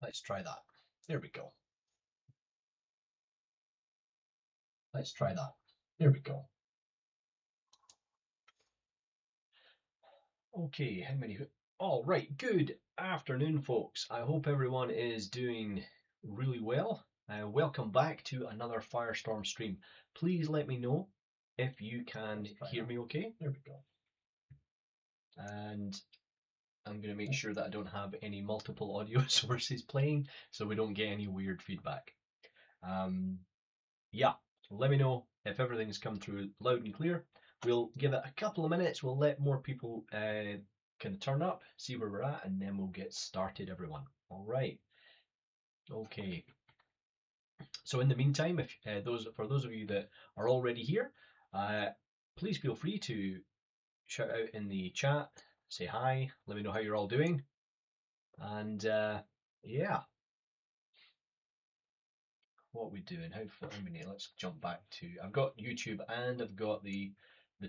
Let's try that. There we go. Let's try that. There we go. Okay, how many? All right, good afternoon, folks. I hope everyone is doing really well. Welcome back to another Firestorm stream. Please let me know if you can hear me okay. There we go. And I'm going to make sure that I don't have any multiple audio sources playing so we don't get any weird feedback. Yeah, let me know if everything's come through loud and clear. We'll give it a couple of minutes. We'll let more people kind of turn up, see where we're at, and then we'll get started, everyone. All right. Okay. So in the meantime, if for those of you that are already here, please feel free to shout out in the chat, say hi, let me know how you're all doing, and yeah, what are we doing? How many? Let's jump back to. I've got YouTube and I've got the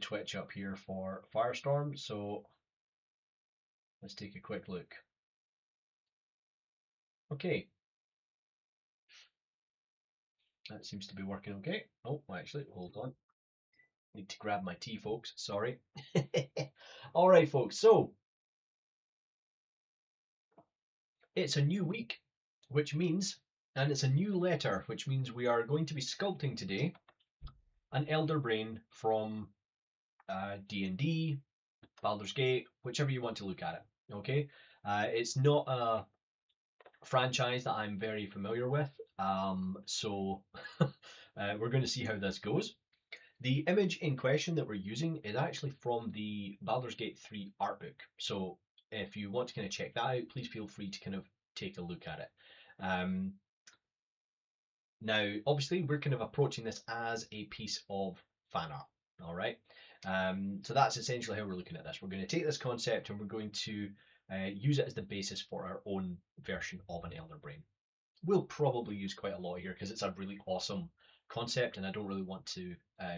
Twitch up here for Firestorm. So let's take a quick look. Okay, that seems to be working okay. Oh, actually, hold on. Need to grab my tea, folks. Sorry. All right, folks. So it's a new week, which means, and it's a new letter, which means we are going to be sculpting today an Elder Brain from D&D, Baldur's Gate, whichever you want to look at it. Okay, it's not a franchise that I'm very familiar with, so we're going to see how this goes. The image in question that we're using is actually from the Baldur's Gate 3 art book. So if you want to kind of check that out, please feel free to kind of take a look at it. Now, obviously, we're kind of approaching this as a piece of fan art. All right. So that's essentially how we're looking at this. We're going to take this concept and we're going to use it as the basis for our own version of an Elder Brain. We'll probably use quite a lot here because it's a really awesome concept and I don't really want to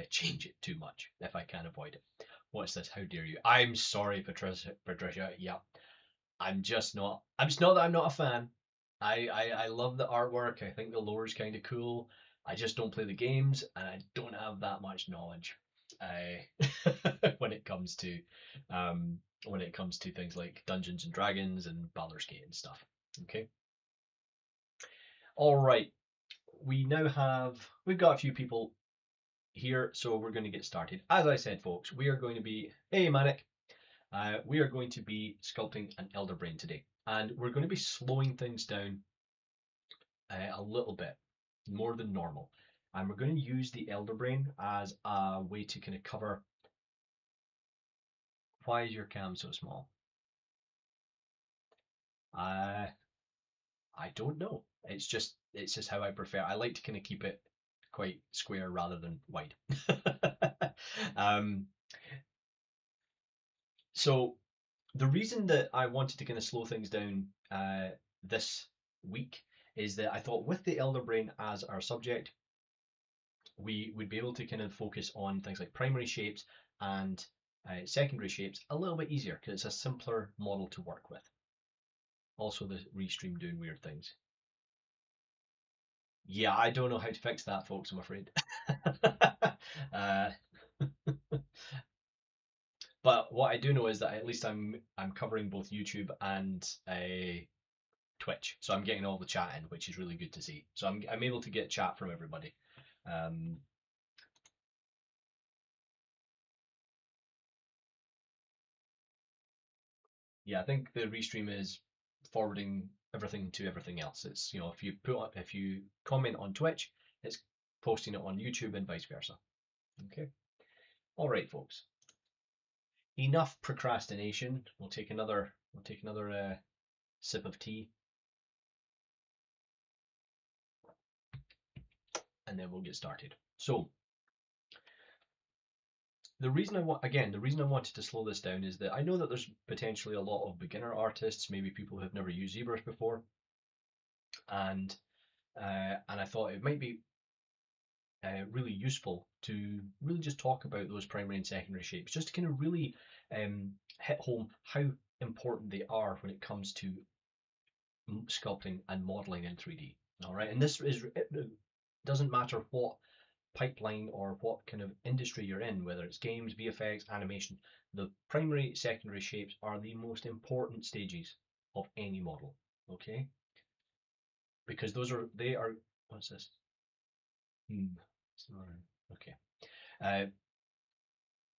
change it too much if I can avoid it. What's this? How dare you? I'm sorry, Patricia. Yeah, I'm just not. It's not that I'm not a fan. I love the artwork. I think the lore is kind of cool. I just don't play the games and I don't have that much knowledge when it comes to things like Dungeons and Dragons and Baldur's Gate and stuff. Okay. All right. We've got a few people here, so we're going to get started. As I said, folks, we are going to be, hey Manic, we are going to be sculpting an Elder Brain today, and we're going to be slowing things down a little bit more than normal, and we're going to use the Elder Brain as a way to kind of cover. Why is your cam so small? I don't know. It's just how I prefer. I like to kind of keep it quite square rather than wide. So the reason that I wanted to kind of slow things down this week is that I thought with the Elder Brain as our subject, we would be able to kind of focus on things like primary shapes and secondary shapes a little bit easier because it's a simpler model to work with. Also, the restream doing weird things. Yeah, I don't know how to fix that, folks, I'm afraid. But what I do know is that at least I'm covering both YouTube and Twitch, so I'm getting all the chat in, which is really good to see. So I'm able to get chat from everybody. Yeah, I think the restream is forwarding everything to everything else. It's if you comment on Twitch, it's posting it on YouTube and vice versa. Okay. All right, folks. Enough procrastination. We'll take another sip of tea, and then we'll get started. So the reason I wanted to slow this down is that I know that there's potentially a lot of beginner artists, maybe people who've never used Zbrush before, and I thought it might be really useful to really just talk about those primary and secondary shapes, just to kind of really hit home how important they are when it comes to sculpting and modeling in 3D. All right, and it doesn't matter what pipeline or what kind of industry you're in, whether it's games, VFX, animation. The primary, secondary shapes are the most important stages of any model. Okay, because they are. What's this? Sorry. Okay. Uh,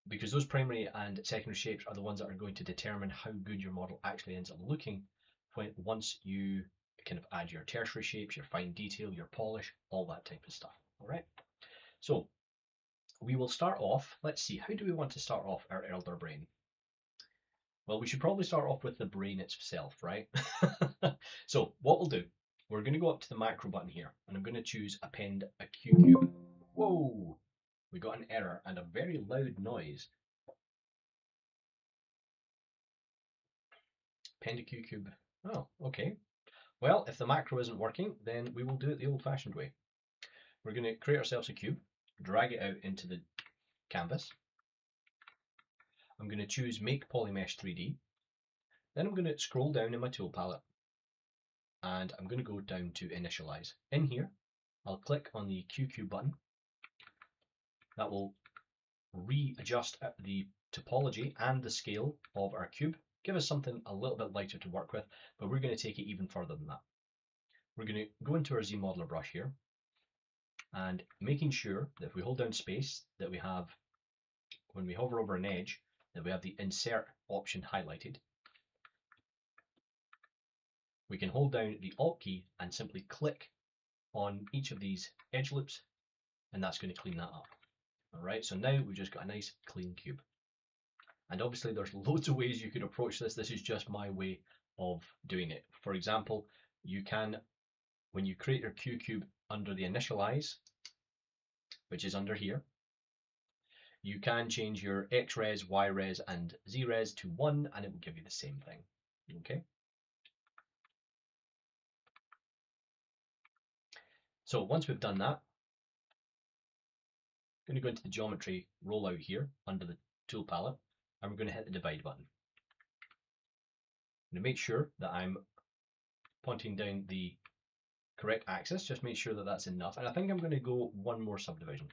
because those primary and secondary shapes are the ones that are going to determine how good your model actually ends up looking once you kind of add your tertiary shapes, your fine detail, your polish, all that type of stuff. All right. So we will start off. Let's see. How do we want to start off our elder brain? Well, we should probably start off with the brain itself, right? So what we'll do, we're going to go up to the macro button here, and I'm going to choose append a Q cube. Whoa! We got an error and a very loud noise. Append a Q cube. Oh, okay. Well, if the macro isn't working, then we will do it the old-fashioned way. We're going to create ourselves a cube, drag it out into the canvas. I'm going to choose Make Polymesh 3D. Then I'm going to scroll down in my tool palette, and I'm going to go down to Initialize. In here, I'll click on the Q cube button. That will readjust the topology and the scale of our cube, give us something a little bit lighter to work with, but we're going to take it even further than that. We're going to go into our ZModeler brush here, and making sure that if we hold down space, that we have, when we hover over an edge, that we have the insert option highlighted. We can hold down the Alt key and simply click on each of these edge loops, and that's going to clean that up. All right, so now we've just got a nice clean cube. And obviously there's loads of ways you could approach this. This is just my way of doing it. For example, you can, when you create your Q cube under the Initialize, which is under here, you can change your X-res, Y-res, and Z-res to 1, and it will give you the same thing. Okay. So once we've done that, I'm going to go into the geometry rollout here under the tool palette, and we're going to hit the divide button. I'm going to make sure that I'm pointing down the correct axis, just make sure that that's enough. And I think I'm going to go one more subdivision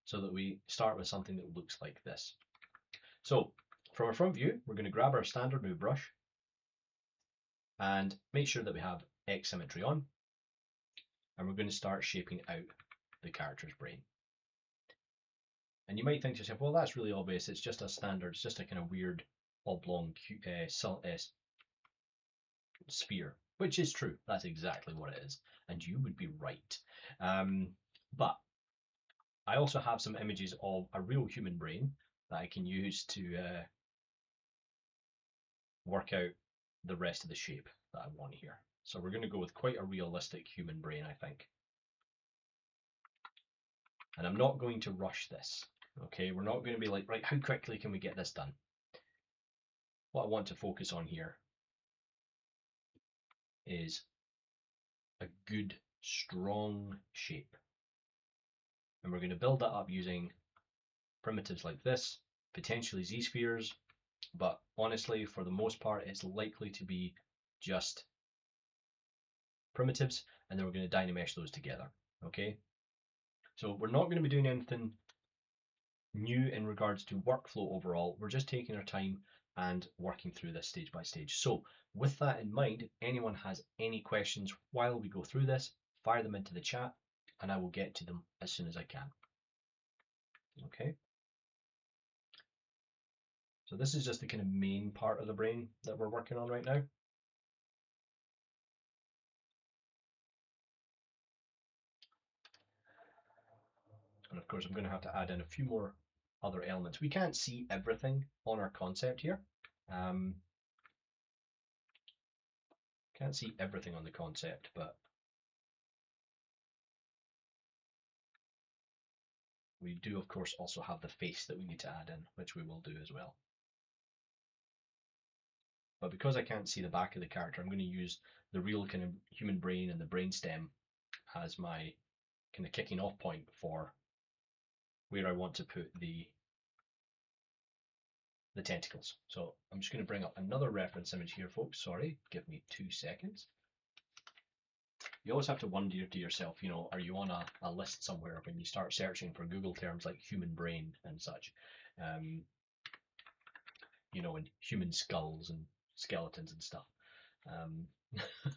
so that we start with something that looks like this. So from our front view, we're going to grab our standard move brush and make sure that we have X symmetry on. And we're going to start shaping out the character's brain. And you might think to yourself, well, that's really obvious. It's just a standard, it's just a kind of weird oblong sphere, which is true. That's exactly what it is. And you would be right. But I also have some images of a real human brain that I can use to work out the rest of the shape that I want here. So we're going to go with quite a realistic human brain, I think. And I'm not going to rush this. Okay, we're not going to be like, right, how quickly can we get this done? What I want to focus on here is a good, strong shape. And we're going to build that up using primitives like this, potentially Z-spheres, but honestly, for the most part, it's likely to be just primitives, and then we're going to dynamesh those together, okay? So we're not going to be doing anything new in regards to workflow overall. We're just taking our time and working through this stage by stage. So with that in mind, if anyone has any questions while we go through this, fire them into the chat and I will get to them as soon as I can. Okay. So this is just the kind of main part of the brain that we're working on right now. And of course, I'm going to have to add in a few more other elements. We can't see everything on our concept here. Can't see everything on the concept, but we do, of course, also have the face that we need to add in, which we will do as well. But because I can't see the back of the character, I'm going to use the real kind of human brain and the brainstem as my kind of kicking off point for where I want to put the tentacles. So I'm just going to bring up another reference image here, folks. Sorry, give me 2 seconds. you always have to wonder to yourself, you know, are you on a list somewhere when you start searching for Google terms like human brain and such, you know, and human skulls and skeletons and stuff.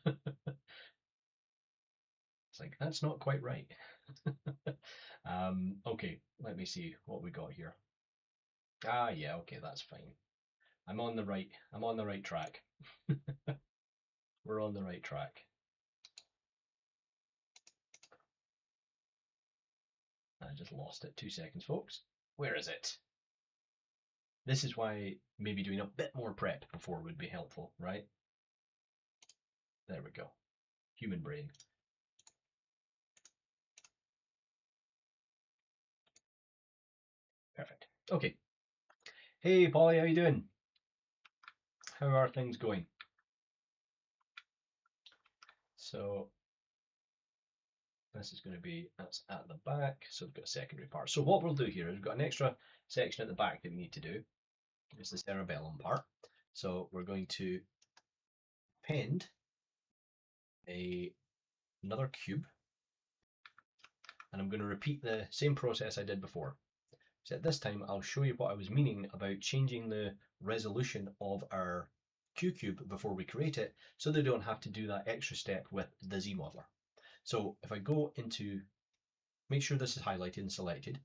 It's like, that's not quite right. Okay, let me see what we got here. Ah, yeah, okay, that's fine. I'm on the right track. We're on the right track. I just lost it. 2 seconds, folks. Where is it? This is why maybe doing a bit more prep before would be helpful, right? There we go. Human brain. Perfect. Okay. Hey, Polly, how you doing? How are things going? So this is going to be, that's at the back, so we've got a secondary part. So what we'll do here is we've got an extra section at the back that we need to do. It's the cerebellum part. So we're going to append another cube, and I'm going to repeat the same process I did before. So at this time, I'll show you what I was meaning about changing the resolution of our Q-cube before we create it, so they don't have to do that extra step with the Z-modeler. So if I go into, make sure this is highlighted and selected,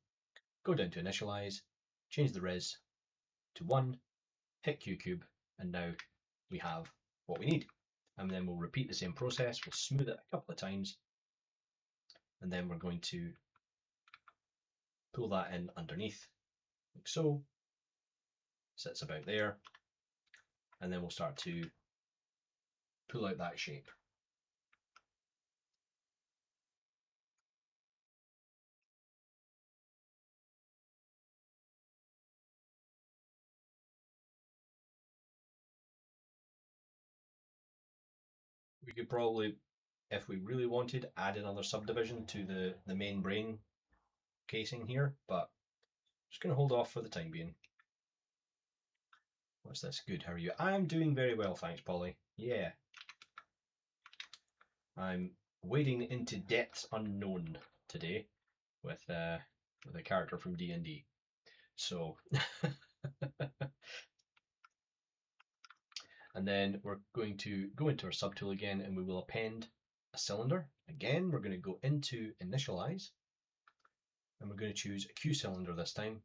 go down to initialize, change the res to 1, hit Q-cube, and now we have what we need. And then we'll repeat the same process, we'll smooth it a couple of times, and then we're going to pull that in underneath, like so, sits about there, and then we'll start to pull out that shape. We could probably, if we really wanted, add another subdivision to the main brain casing here, but I'm just going to hold off for the time being. What's this? Good, how are you? I'm doing very well, thanks, Polly. Yeah. I'm wading into depths unknown today with a character from D&D. So, and then we're going to go into our subtool again, and we will append a cylinder. Again, we're going to go into initialize, and we're going to choose a Q cylinder this time.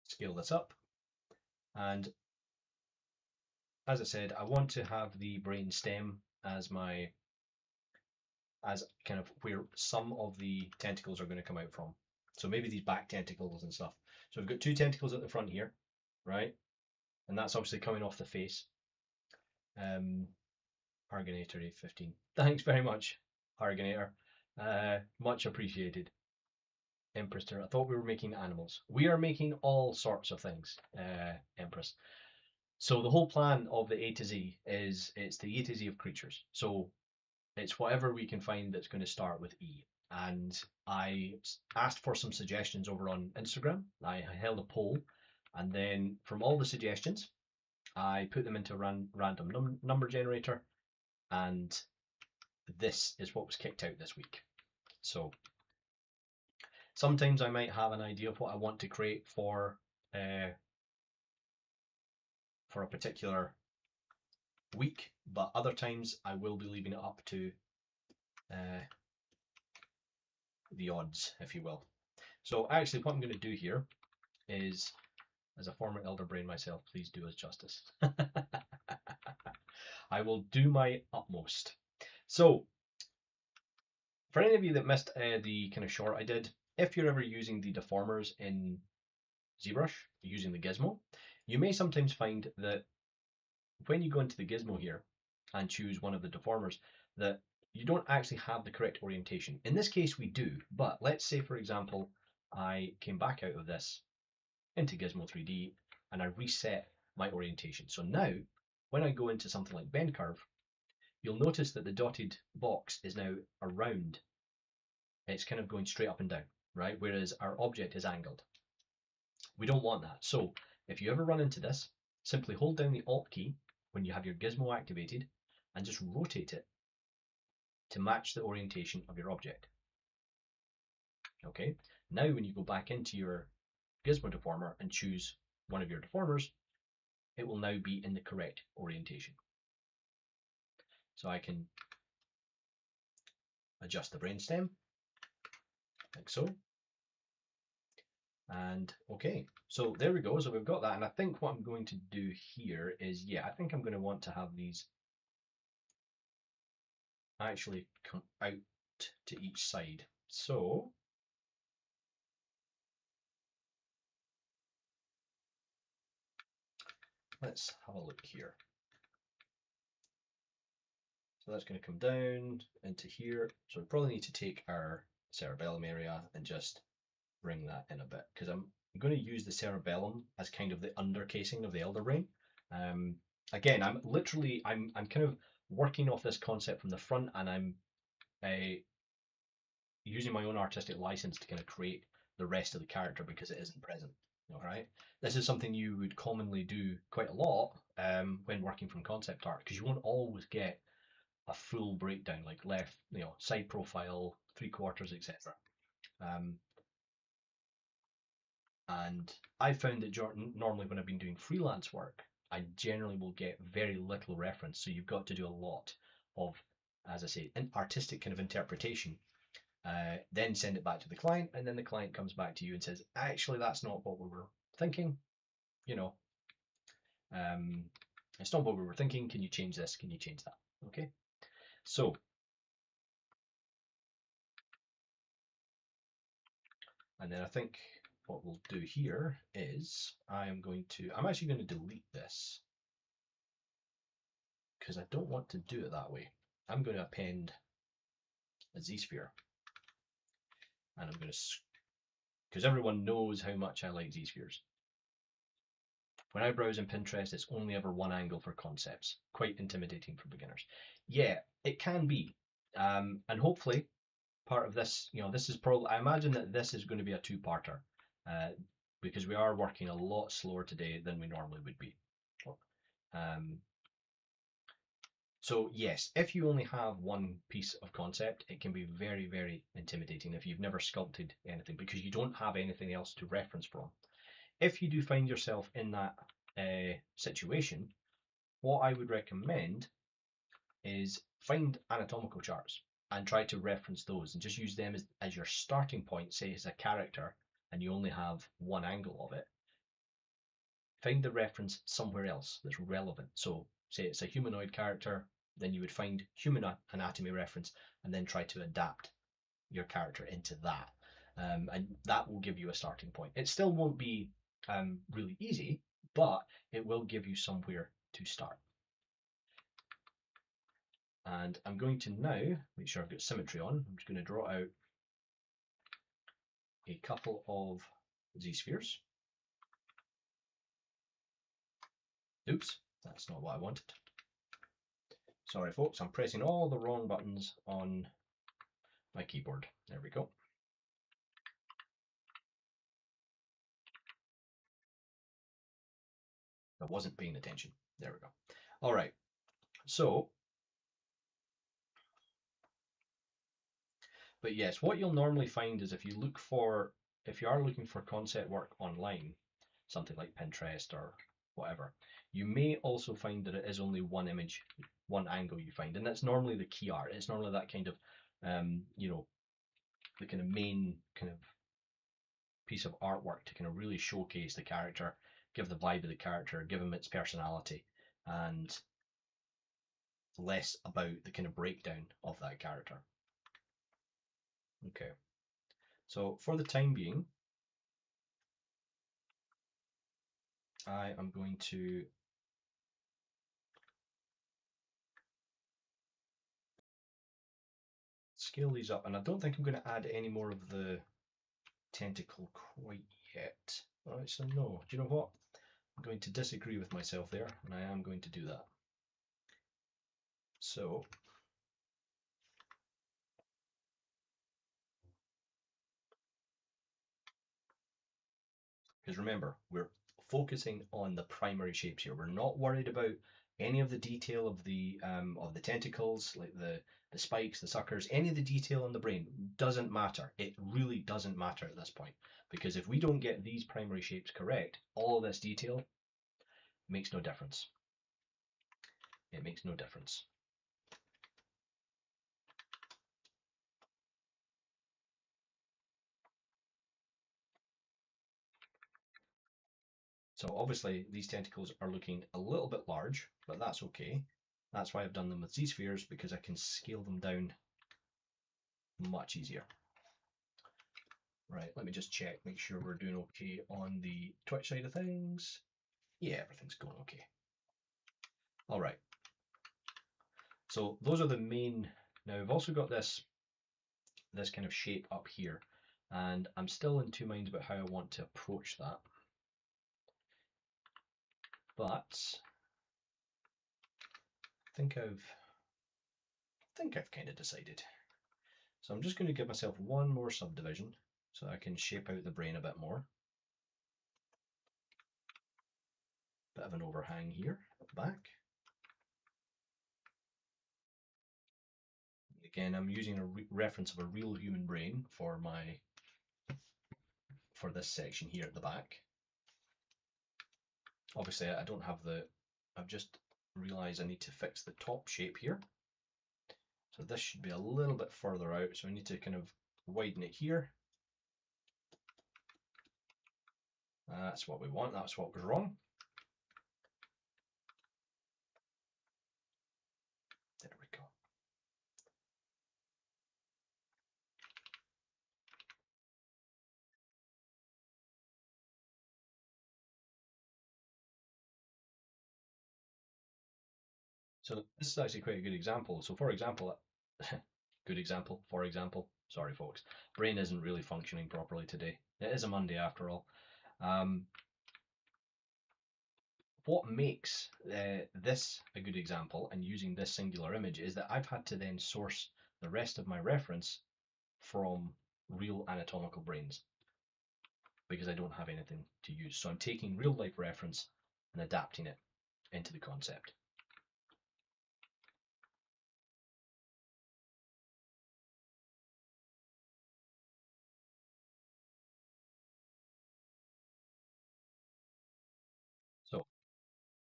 Scale this up, and as I said, I want to have the brain stem as my, as kind of where some of the tentacles are going to come out from. So maybe these back tentacles and stuff. So we've got 2 tentacles at the front here, right? And that's obviously coming off the face. Hargonator 15. Thanks very much, Hargonator. Much appreciated. Empress, I thought we were making animals. We are making all sorts of things, Empress. So the whole plan of the A to Z is it's the A to Z of creatures. So it's whatever we can find that's going to start with E. And I asked for some suggestions over on Instagram. I held a poll, and then from all the suggestions, I put them into a random number generator, and this is what was kicked out this week. So sometimes I might have an idea of what I want to create for a particular week, but other times I will be leaving it up to the odds, if you will. So actually what I'm going to do here is, as a former elder brain myself, please do us justice. I will do my utmost. So for any of you that missed the kind of short I did, if you're ever using the deformers in ZBrush, using the gizmo, you may sometimes find that when you go into the gizmo here and choose one of the deformers, that you don't actually have the correct orientation. In this case we do, but let's say for example I came back out of this into Gizmo 3D and I reset my orientation. So now when I go into something like bend curve, you'll notice that the dotted box is now around. It's kind of going straight up and down, right? Whereas our object is angled. We don't want that. So if you ever run into this, simply hold down the Alt key when you have your gizmo activated and just rotate it to match the orientation of your object. Okay, now when you go back into your gizmo deformer and choose one of your deformers, it will now be in the correct orientation. So I can adjust the brainstem like so. And okay, so there we go. So we've got that. And I think what I'm going to do here is, yeah, I think I'm going to want to have these actually come out to each side. So let's have a look here. So that's going to come down into here. So we probably need to take our cerebellum area and just bring that in a bit, because I'm going to use the cerebellum as kind of the undercasing of the elder brain. Again, I'm kind of working off this concept from the front, and I'm using my own artistic license to kind of create the rest of the character because it isn't present. All right, this is something you would commonly do quite a lot when working from concept art, because you won't always get a full breakdown, like left, side profile, 3/4, etc. And I found that normally when I've been doing freelance work, I generally will get very little reference. So you've got to do a lot of, as I say, an artistic kind of interpretation, then send it back to the client, and then the client comes back to you and says, actually, that's not what we were thinking. It's not what we were thinking. Can you change this? Can you change that? Okay. So and then I think what we'll do here is I'm actually going to delete this because I don't want to do it that way. I'm going to append a Z-sphere, and I'm going to, because everyone knows how much I like Z-spheres. When I browse in Pinterest, it's only ever one angle for concepts. Quite intimidating for beginners. Yeah, it can be. And hopefully part of this, this is probably, I imagine that this is going to be a two-parter because we are working a lot slower today than we normally would be. So yes, if you only have one piece of concept, it can be very, very intimidating if you've never sculpted anything because you don't have anything else to reference from. If you do find yourself in that situation, what I would recommend is find anatomical charts and try to reference those and just use them as your starting point. Say it's a character and you only have one angle of it. Find the reference somewhere else that's relevant. So say it's a humanoid character, then you would find human anatomy reference and then try to adapt your character into that. And that will give you a starting point. It still won't be really easy, but it will give you somewhere to start. And I'm going to now make sure I've got symmetry on. I'm just going to draw out a couple of Z-spheres. Oops, that's not what I wanted. Sorry folks, I'm pressing all the wrong buttons on my keyboard. There we go. I wasn't paying attention. There we go. All right, so, but yes, what you'll normally find is if you are looking for concept work online, something like Pinterest or whatever, you may also find that it is only one image, one angle you find, and that's normally the key art. It's normally that kind of, the kind of main kind of piece of artwork to kind of really showcase the character, give the vibe of the character, give him its personality, and less about the kind of breakdown of that character. Okay, so for the time being, I am going to scale these up, and I don't think I'm going to add any more of the tentacle quite yet. Actually, no. Do you know what? I'm going to disagree with myself there, and I am going to do that. So, because remember, we're focusing on the primary shapes here. We're not worried about any of the detail of the tentacles, like the spikes, the suckers, any of the detail on the brain doesn't matter. It really doesn't matter at this point, because if we don't get these primary shapes correct, all this detail makes no difference. It makes no difference. So obviously these tentacles are looking a little bit large, but that's okay. That's why I've done them with Z-spheres, because I can scale them down much easier. Right, let me just check, make sure we're doing okay on the Twitch side of things. Yeah, everything's going okay. All right. So those are the main. Now I've also got this kind of shape up here, and I'm still in two minds about how I want to approach that. But I think I've kind of decided. So I'm just going to give myself one more subdivision so I can shape out the brain a bit more. Bit of an overhang here at the back. Again, I'm using a reference of a real human brain for this section here at the back. Obviously, I don't have I've just realized I need to fix the top shape here. So this should be a little bit further out, so I need to kind of widen it here. That's what we want, that's what was wrong. There we go. So this is actually quite a good example. So for example, good example, for example, sorry folks, brain isn't really functioning properly today. It is a Monday after all. What makes this a good example, and using this singular image, is that I've had to then source the rest of my reference from real anatomical brains, because I don't have anything to use. So I'm taking real life reference and adapting it into the concept. So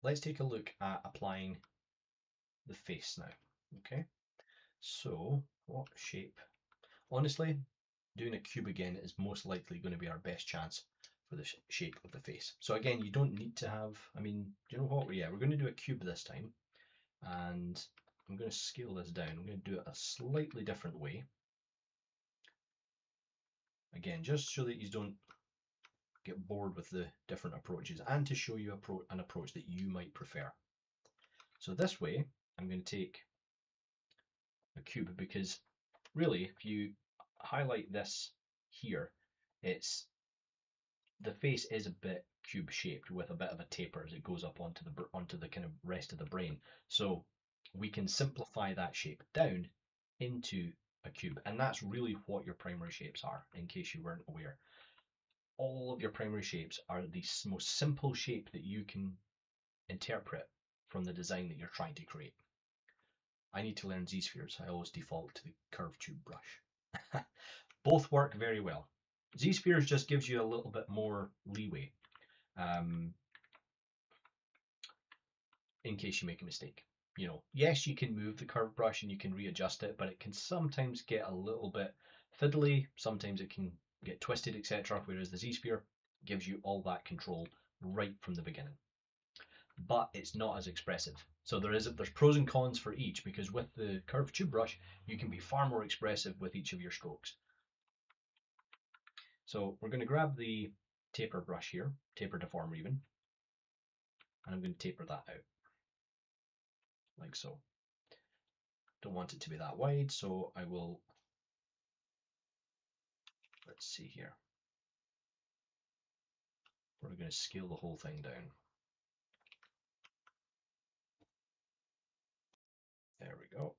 let's take a look at applying the face now. Okay, so what shape? Honestly, doing a cube again is most likely going to be our best chance for the shape of the face. So again, you don't need to have, I mean, do you know what? Yeah, we're going to do a cube this time, and I'm going to scale this down. I'm going to do it a slightly different way. Again, just so that you don't get bored with the different approaches, and to show you an approach that you might prefer. So this way, I'm going to take a cube, because really, if you highlight this here, the face is a bit cube shaped with a bit of a taper as it goes up onto the kind of rest of the brain. So we can simplify that shape down into a cube, and that's really what your primary shapes are, in case you weren't aware. All of your primary shapes are the most simple shape that you can interpret from the design that you're trying to create. I need to learn Z-spheres. I always default to the curved tube brush. Both work very well. Z-spheres just gives you a little bit more leeway in case you make a mistake. You know, yes, you can move the curved brush and you can readjust it, but it can sometimes get a little bit fiddly. Sometimes it can get twisted, etc. Whereas the Z-sphere gives you all that control right from the beginning. But it's not as expressive. So there's pros and cons for each, because with the curved tube brush, you can be far more expressive with each of your strokes. So we're going to grab the taper brush here, taper deformer even, and I'm going to taper that out, like so. Don't want it to be that wide, so I will, let's see here. We're going to scale the whole thing down. There we go.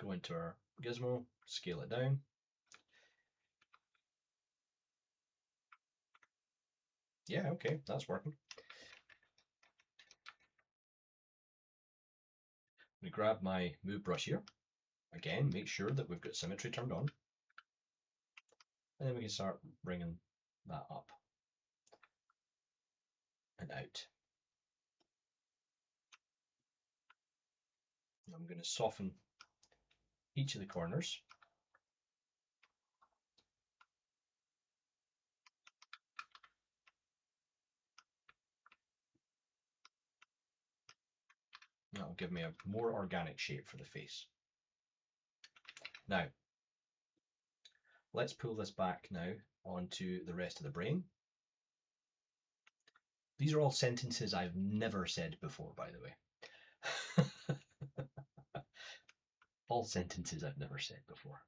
Go into our gizmo, scale it down. Yeah, okay, that's working. We grab my move brush here. Again, make sure that we've got symmetry turned on. And then we can start bringing that up and out. I'm going to soften each of the corners. That'll give me a more organic shape for the face. Now, let's pull this back now onto the rest of the brain. These are all sentences I've never said before, by the way. All sentences I've never said before.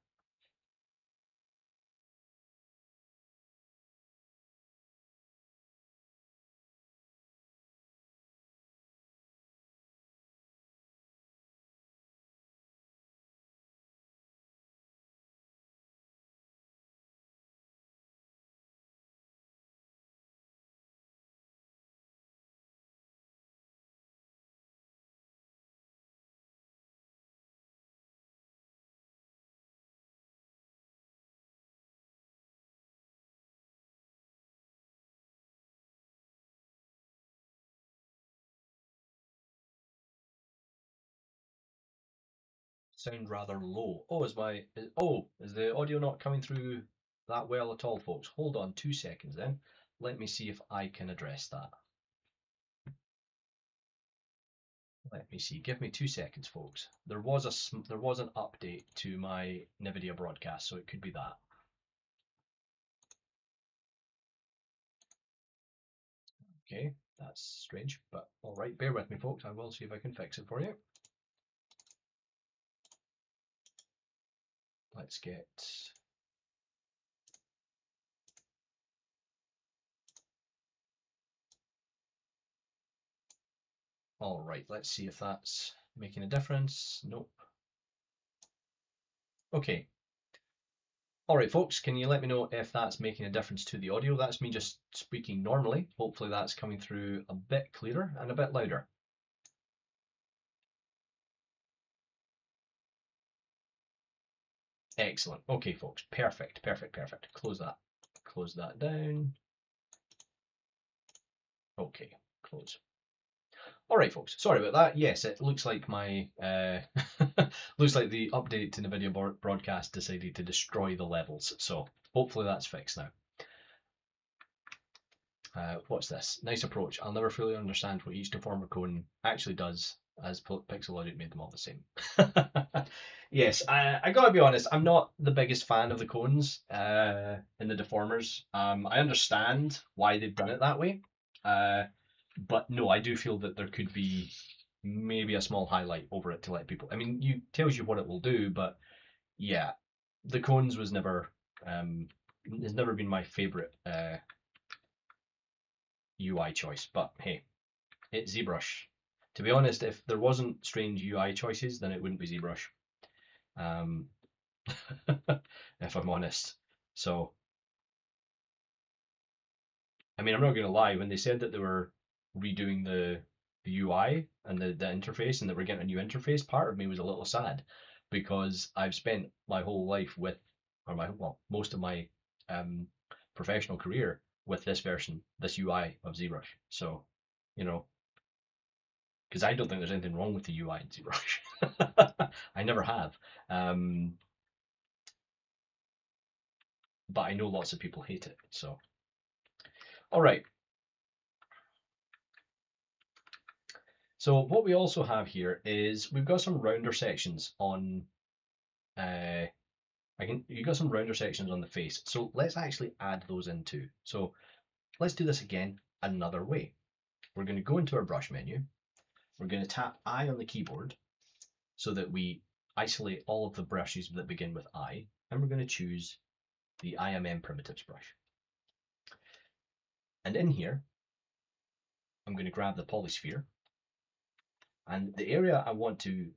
Sound rather low. Oh, is the audio not coming through that well at all, folks? Hold on 2 seconds then. Let me see if I can address that. Let me see. Give me 2 seconds, folks. There was an update to my NVIDIA broadcast, so it could be that. Okay, that's strange, but all right. Bear with me, folks. I will see if I can fix it for you. Let's get all right. Let's see if that's making a difference. Nope. Okay. All right, folks, can you let me know if that's making a difference to the audio? That's me just speaking normally. Hopefully that's coming through a bit clearer and a bit louder. Excellent. Okay, folks, perfect, perfect, perfect. Close that down. Okay, close. All right, folks. Sorry about that. Yes, it looks like my looks like the update to the video broadcast decided to destroy the levels. So hopefully that's fixed now. What's this? Nice approach. I'll never fully understand what each deformer cone actually does, as Pixelogic made them all the same. Yes, I gotta be honest. I'm not the biggest fan of the cones in the deformers. I understand why they've done it that way. But no, I do feel that there could be maybe a small highlight over it to let people. I mean, you tells you what it will do, but yeah, the cones was never has never been my favorite UI choice. But hey, it's Zbrush. To be honest, if there wasn't strange UI choices, then it wouldn't be Zbrush. If I'm honest. So, I mean, I'm not going to lie. When they said that they were redoing the UI and the interface and that we're getting a new interface, part of me was a little sad because I've spent my whole life with, most of my professional career with this version, this UI of ZBrush. So, you know, because I don't think there's anything wrong with the UI in ZBrush. I never have. But I know lots of people hate it. So, all right. So what we also have here is we've got some rounder sections on you've got some rounder sections on the face. So let's actually add those in too. So let's do this again another way. We're going to go into our brush menu. We're going to tap I on the keyboard so that we isolate all of the brushes that begin with I, and we're going to choose the IMM primitives brush. And in here, I'm going to grab the polysphere, and the area I want to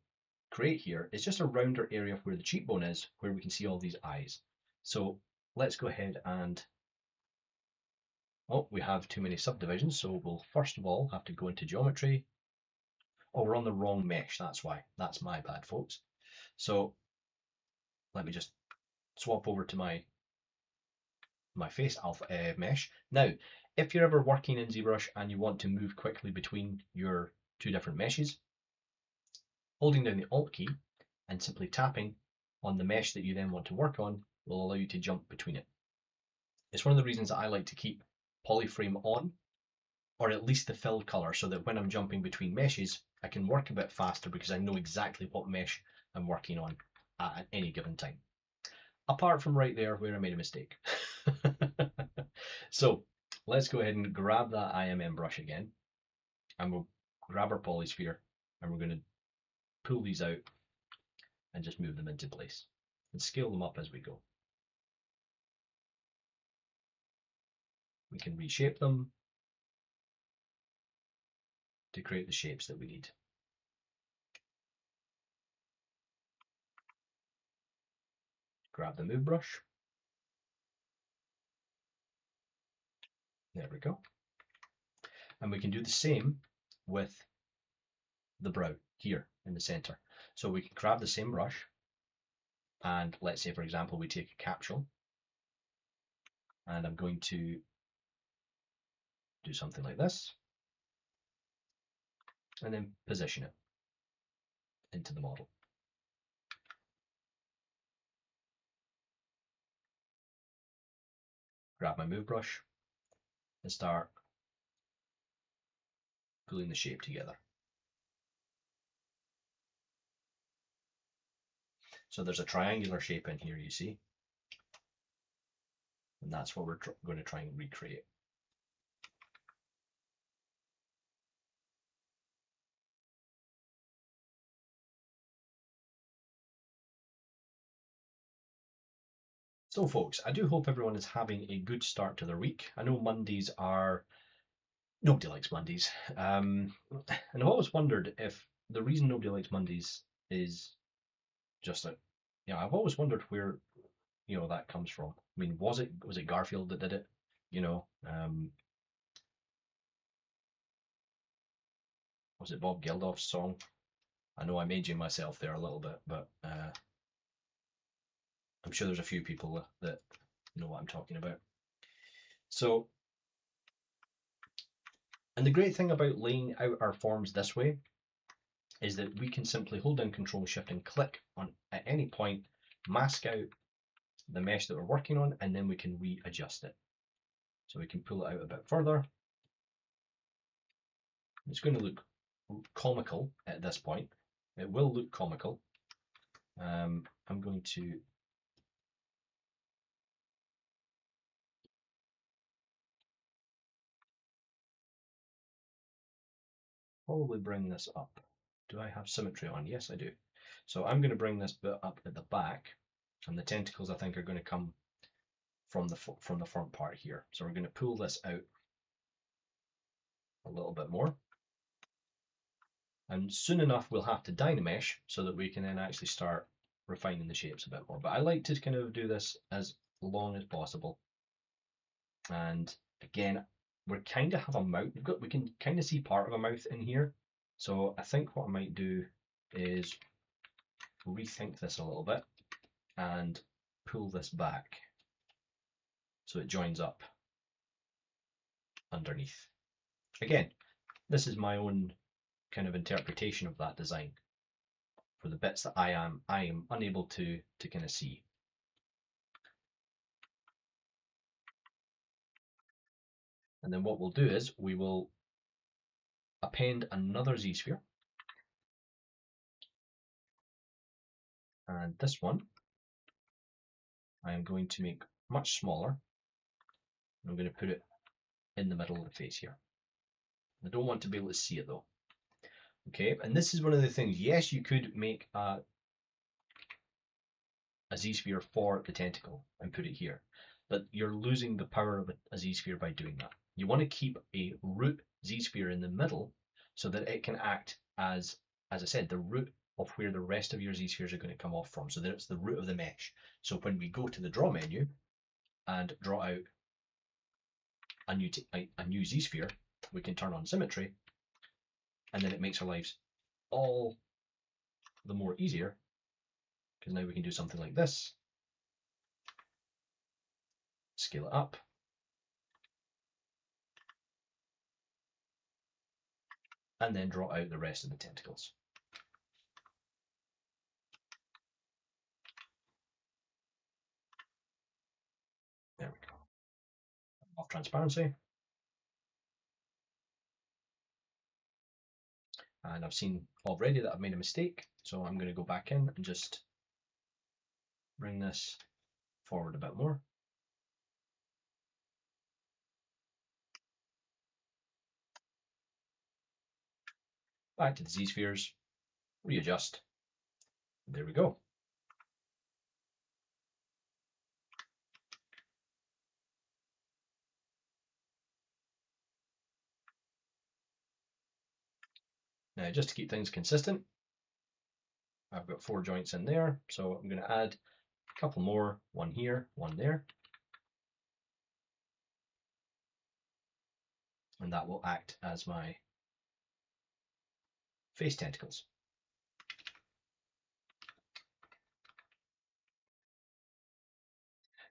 create here is just a rounder area where the cheekbone is, where we can see all these eyes. So let's go ahead and Oh, we have too many subdivisions, so we'll first of all have to go into geometry. Oh, we're on the wrong mesh, that's why. That's my bad, folks. So let me just swap over to my face alpha mesh. Now, if you're ever working in ZBrush and you want to move quickly between your two different meshes, holding down the Alt key and simply tapping on the mesh that you then want to work on will allow you to jump between it. It's one of the reasons that I like to keep polyframe on, or at least the fill color, so that when I'm jumping between meshes, I can work a bit faster because I know exactly what mesh I'm working on at any given time. Apart from right there where I made a mistake. So let's go ahead and grab that IMM brush again, and we'll grab our polysphere, and we're going to pull these out and just move them into place and scale them up as we go. We can reshape them to create the shapes that we need. Grab the move brush. There we go. And we can do the same with the brow here in the center. So we can grab the same brush, and let's say, for example, we take a capsule, and I'm going to do something like this, and then position it into the model. Grab my move brush and start pulling the shape together. So there's a triangular shape in here, you see, and that's what we're going to try and recreate. So folks, I do hope everyone is having a good start to their week. I know Mondays are, nobody likes Mondays. And I've always wondered if the reason nobody likes Mondays is just a, I've always wondered where, that comes from. I mean, was it Garfield that did it? Was it Bob Geldof's song? I know I'm aging myself there a little bit, but I'm sure there's a few people that know what I'm talking about. So, and the great thing about laying out our forms this way is that we can simply hold down Control Shift and click on at any point, mask out the mesh that we're working on, and then we can readjust it. So we can pull it out a bit further. It's going to look comical at this point. It will look comical. I'm going to probably bring this up. Do I have symmetry on? Yes, I do. So I'm going to bring this bit up at the back, and the tentacles I think are going to come from the front part here. So we're going to pull this out a little bit more, and soon enough we'll have to dynamesh so that we can then actually start refining the shapes a bit more. But I like to kind of do this as long as possible. And again, we kind of have a mouth. We can kind of see part of a mouth in here. So I think what I might do is rethink this a little bit and pull this back so it joins up underneath. Again, this is my own kind of interpretation of that design for the bits that I am unable to kind of see. And then what we'll do is we will append another Z-sphere, and this one I am going to make much smaller. I'm going to put it in the middle of the face here. I don't want to be able to see it though. Okay, and this is one of the things. Yes, you could make a Z-sphere for the tentacle and put it here, but you're losing the power of a Z-sphere by doing that. You want to keep a root Z-sphere in the middle so that it can act as I said, the root of where the rest of your Z-spheres are going to come off from, so that it's the root of the mesh. So when we go to the draw menu and draw out a new Z-sphere, we can turn on symmetry, and then it makes our lives all the more easier, because now we can do something like this, scale it up, and then draw out the rest of the tentacles. There we go. Off transparency. And I've seen already that I've made a mistake, so I'm going to go back in and just bring this forward a bit more. Back to the Z-spheres, readjust. There we go. Now, just to keep things consistent, I've got 4 joints in there, so I'm going to add a couple more, one here, one there. And that will act as my face tentacles.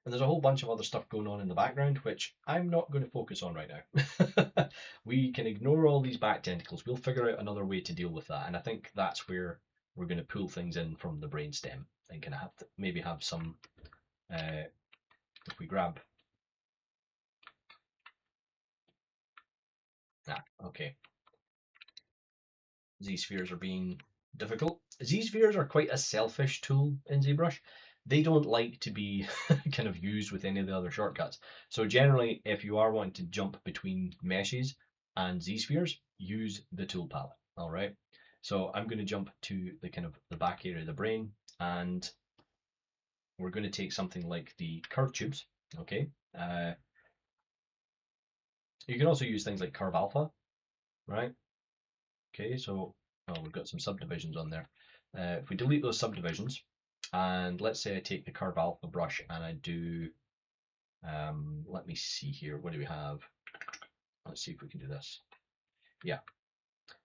And there's a whole bunch of other stuff going on in the background, which I'm not going to focus on right now. We can ignore all these back tentacles. We'll figure out another way to deal with that. And I think that's where we're going to pull things in from the brainstem and kind of have to maybe have some, if we grab, okay. Z-spheres are being difficult. Z-spheres are quite a selfish tool in ZBrush. They don't like to be kind of used with any of the other shortcuts. So generally, if you are wanting to jump between meshes and Z-spheres, use the tool palette. All right. So I'm going to jump to the kind of the back area of the brain, and we're going to take something like the curve tubes. Okay. You can also use things like curve alpha, right? Okay, so we've got some subdivisions on there. If we delete those subdivisions, and let's say I take the curve alpha brush and I do, let me see here, what do we have? Let's see if we can do this. Yeah,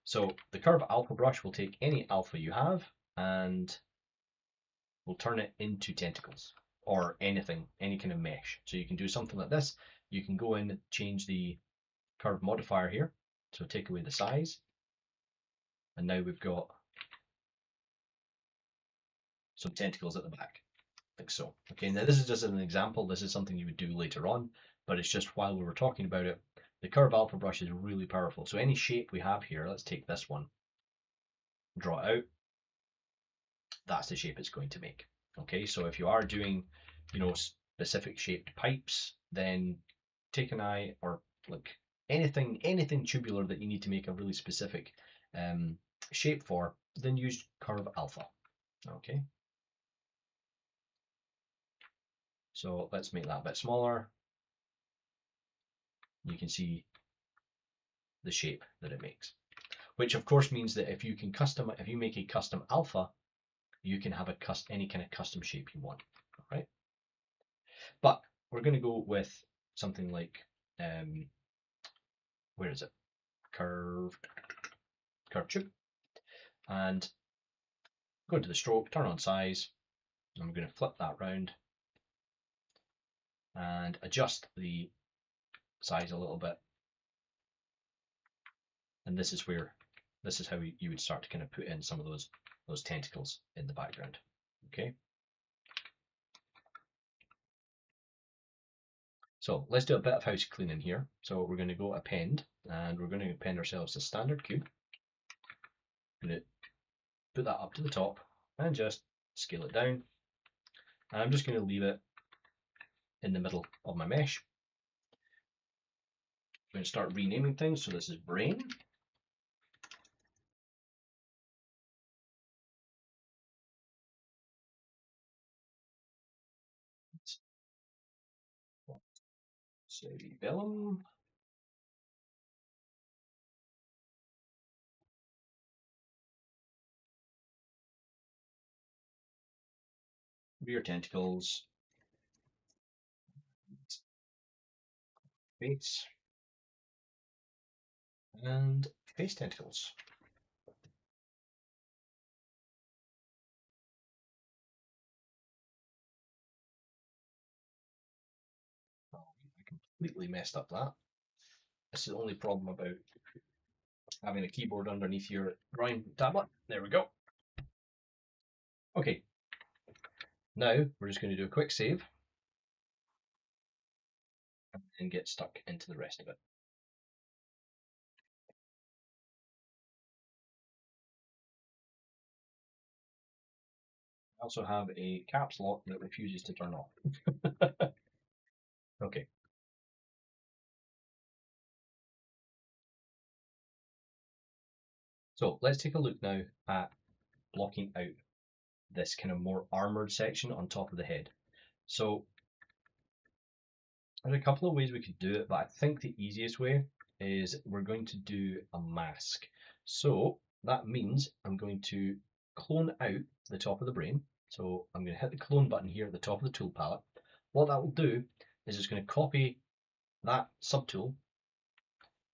so the curve alpha brush will take any alpha you have and we'll turn it into tentacles or anything, any kind of mesh. So you can do something like this. You can go in, change the curve modifier here, so take away the size, and now we've got some tentacles at the back, like so. Okay, now this is just an example. This is something you would do later on, but it's just while we were talking about it, the curve alpha brush is really powerful. So any shape we have here, let's take this one, draw it out, that's the shape it's going to make. Okay, so if you are doing, specific shaped pipes, then take an eye, or like anything tubular that you need to make a really specific shape for, then use curve alpha. Okay, so let's make that a bit smaller. You can see the shape that it makes, which of course means that if you make a custom alpha, you can have any kind of custom shape you want. All right, but we're going to go with something like where is it? Curve tube, and go to the stroke, turn on size. I'm going to flip that round and adjust the size a little bit. And this is how you would start to kind of put in some of those tentacles in the background. Okay. So let's do a bit of house cleaning here. So we're going to go append, and we're going to append ourselves a standard cube. I'm going to put that up to the top and just scale it down. And I'm just going to leave it in the middle of my mesh. I'm going to start renaming things. So this is brain. Cerebellum. Rear tentacles. Face. And face tentacles. Oh, I completely messed up that. This is the only problem about having a keyboard underneath your drawing tablet. There we go. Okay, now we're just going to do a quick save and get stuck into the rest of it. I also have a caps lock that refuses to turn off. Okay. So let's take a look now at blocking out this kind of more armored section on top of the head. So there's a couple of ways we could do it, but I think the easiest way is we're going to do a mask. So that means I'm going to clone out the top of the brain. So I'm going to hit the clone button here at the top of the tool palette. What that will do is it's going to copy that subtool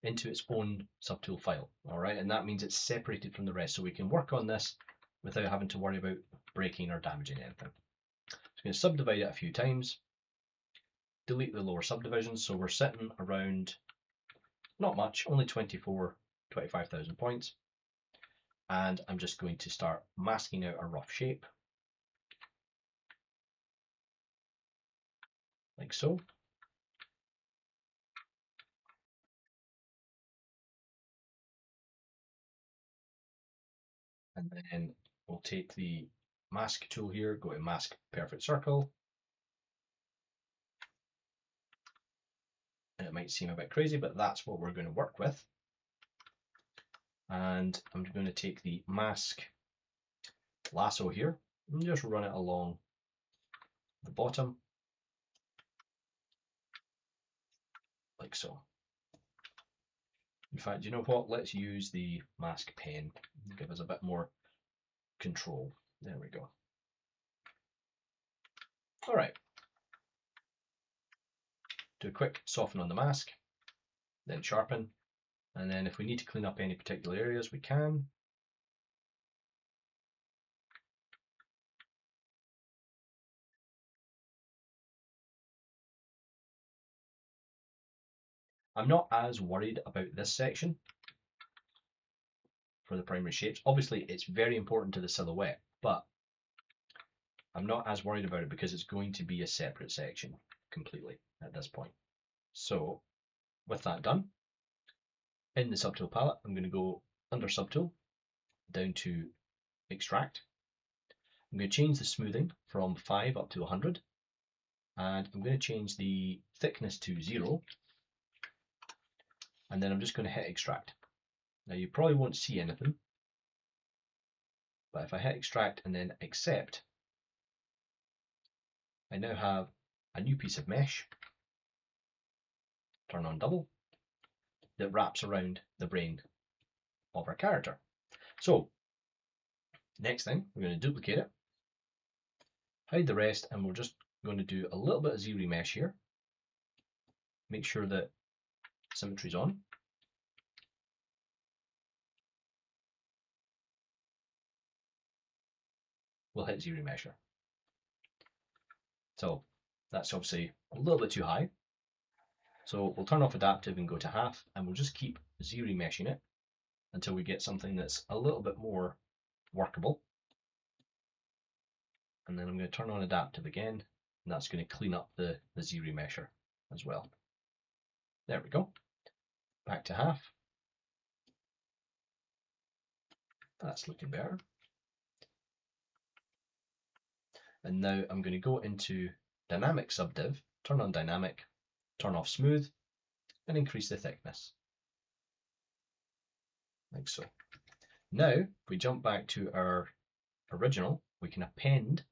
into its own subtool file. All right, and that means it's separated from the rest, so we can work on this without having to worry about breaking or damaging anything. So I'm going to subdivide it a few times, delete the lower subdivisions, so we're sitting around not much, only 25,000 points. And I'm just going to start masking out a rough shape, like so. And then we'll take the mask tool here, go to mask perfect circle. And it might seem a bit crazy, but that's what we're going to work with. And I'm going to take the mask lasso here and just run it along the bottom, like so. In fact, you know what? Let's use the mask pen, give us a bit more control. There we go. All right. Do a quick soften on the mask, then sharpen, and then if we need to clean up any particular areas, we can. I'm not as worried about this section for the primary shapes. Obviously, it's very important to the silhouette, but I'm not as worried about it because it's going to be a separate section completely at this point. So with that done, in the subtool palette, I'm going to go under subtool, down to extract. I'm going to change the smoothing from 5 up to 100, and I'm going to change the thickness to 0, and then I'm just going to hit extract. Now you probably won't see anything, but if I hit extract and then accept, I now have a new piece of mesh, turn on double, that wraps around the brain of our character. So next thing, we're going to duplicate it, hide the rest, and we're just going to do a little bit of Z-remesh here. Make sure that symmetry's on. We'll hit Z-remesher. So that's obviously a little bit too high. So we'll turn off adaptive and go to half, and we'll just keep Z-remeshing it until we get something that's a little bit more workable. And then I'm going to turn on adaptive again, and that's going to clean up the Z-remesher as well. There we go. Back to half. That's looking better. And now I'm going to go into dynamic subdiv, turn on dynamic, turn off smooth, and increase the thickness, like so. Now, if we jump back to our original, we can append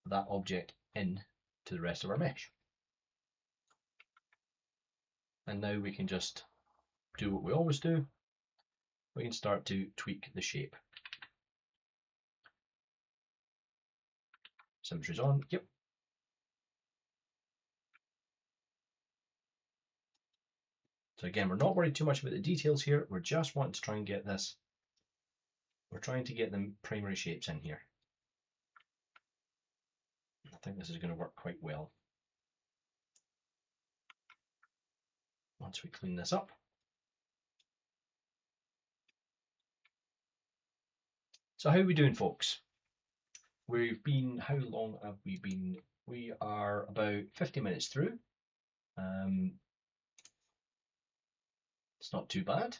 that object in to the rest of our mesh. And now we can just do what we always do. We can start to tweak the shape. Symmetry's on, yep. So again, we're not worried too much about the details here. We're just wanting to try and get this. We're trying to get the primary shapes in here. I think this is going to work quite well once we clean this up. So how are we doing, folks? We've been, how long have we been? We are about 50 minutes through. It's not too bad.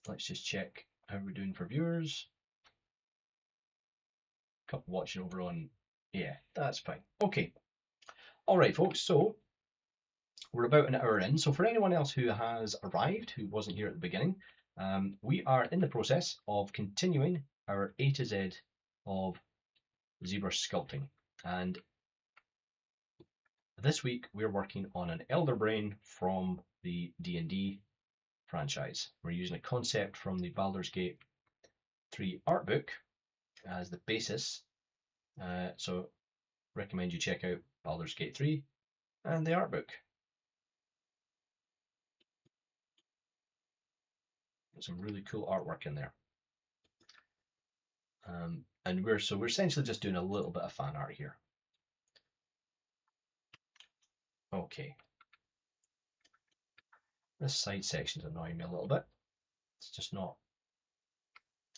Let's just check how we're doing for viewers. A couple watching over on, yeah, that's fine. Okay. All right, folks, so we're about an hour in. So for anyone else who has arrived, who wasn't here at the beginning, we are in the process of continuing our A to Z of Zbrush sculpting. And this week we're working on an Elder Brain from the D&D franchise. We're using a concept from the Baldur's Gate 3 art book as the basis. So recommend you check out Baldur's Gate 3 and the art book. There's some really cool artwork in there. And we're essentially just doing a little bit of fan art here. Okay. This side section is annoying me a little bit. It's just not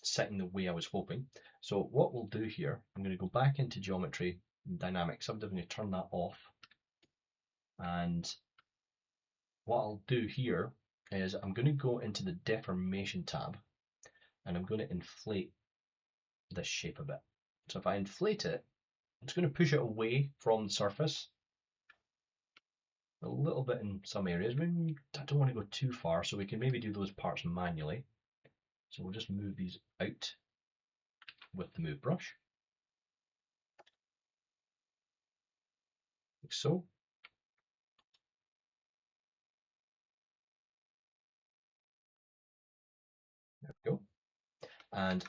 sitting the way I was hoping. So what we'll do here, I'm going to go back into geometry and dynamics. I'm going to turn that off. And what I'll do here is I'm going to go into the deformation tab and I'm going to inflate this shape a bit. So if I inflate it, it's going to push it away from the surface a little bit in some areas. Maybe I don't want to go too far, so we can maybe do those parts manually. So we'll just move these out with the move brush, like so. There we go. And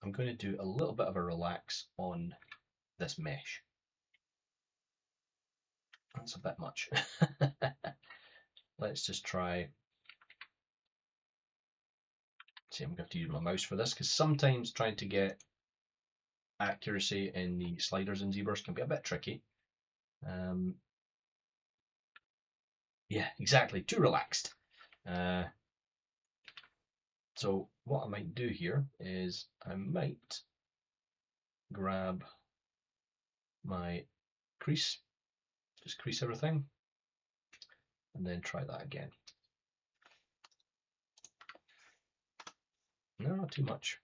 I'm going to do a little bit of a relax on this mesh. That's a bit much. Let's just try. See, I'm going to have to use my mouse for this because sometimes trying to get accuracy in the sliders in ZBrush can be a bit tricky. Yeah, exactly, too relaxed. So what I might do here is I might grab my crease, just crease everything, and then try that again. No, not too much.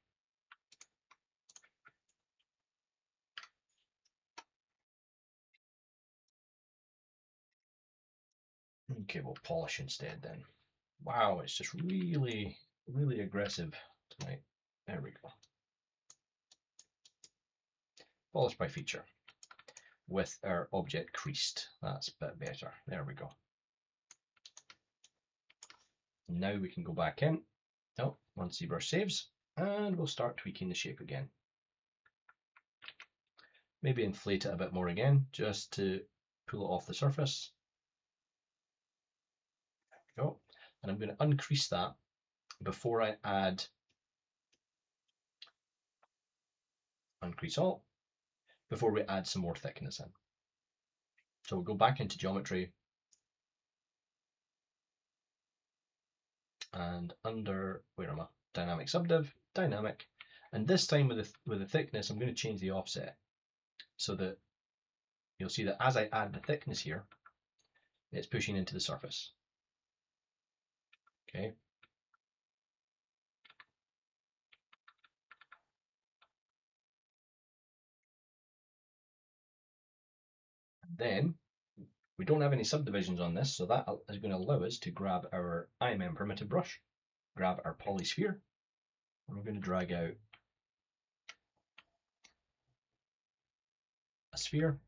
Okay, we'll polish instead then. Wow, it's just really, really aggressive tonight. There we go. Polish by feature with our object creased. That's a bit better. There we go. Now we can go back in. Oh, once ZBrush saves, and we'll start tweaking the shape again. Maybe inflate it a bit more again, just to pull it off the surface. There we go. And I'm going to uncrease that before I add uncrease all, before we add some more thickness in. So we'll go back into geometry and under, where am I? Dynamic subdiv, dynamic. And this time with the thickness, I'm going to change the offset so that you'll see that as I add the thickness here, it's pushing into the surface. Okay. And then we don't have any subdivisions on this, so that is going to allow us to grab our IMM primitive brush, grab our polysphere, and we're going to drag out a sphere.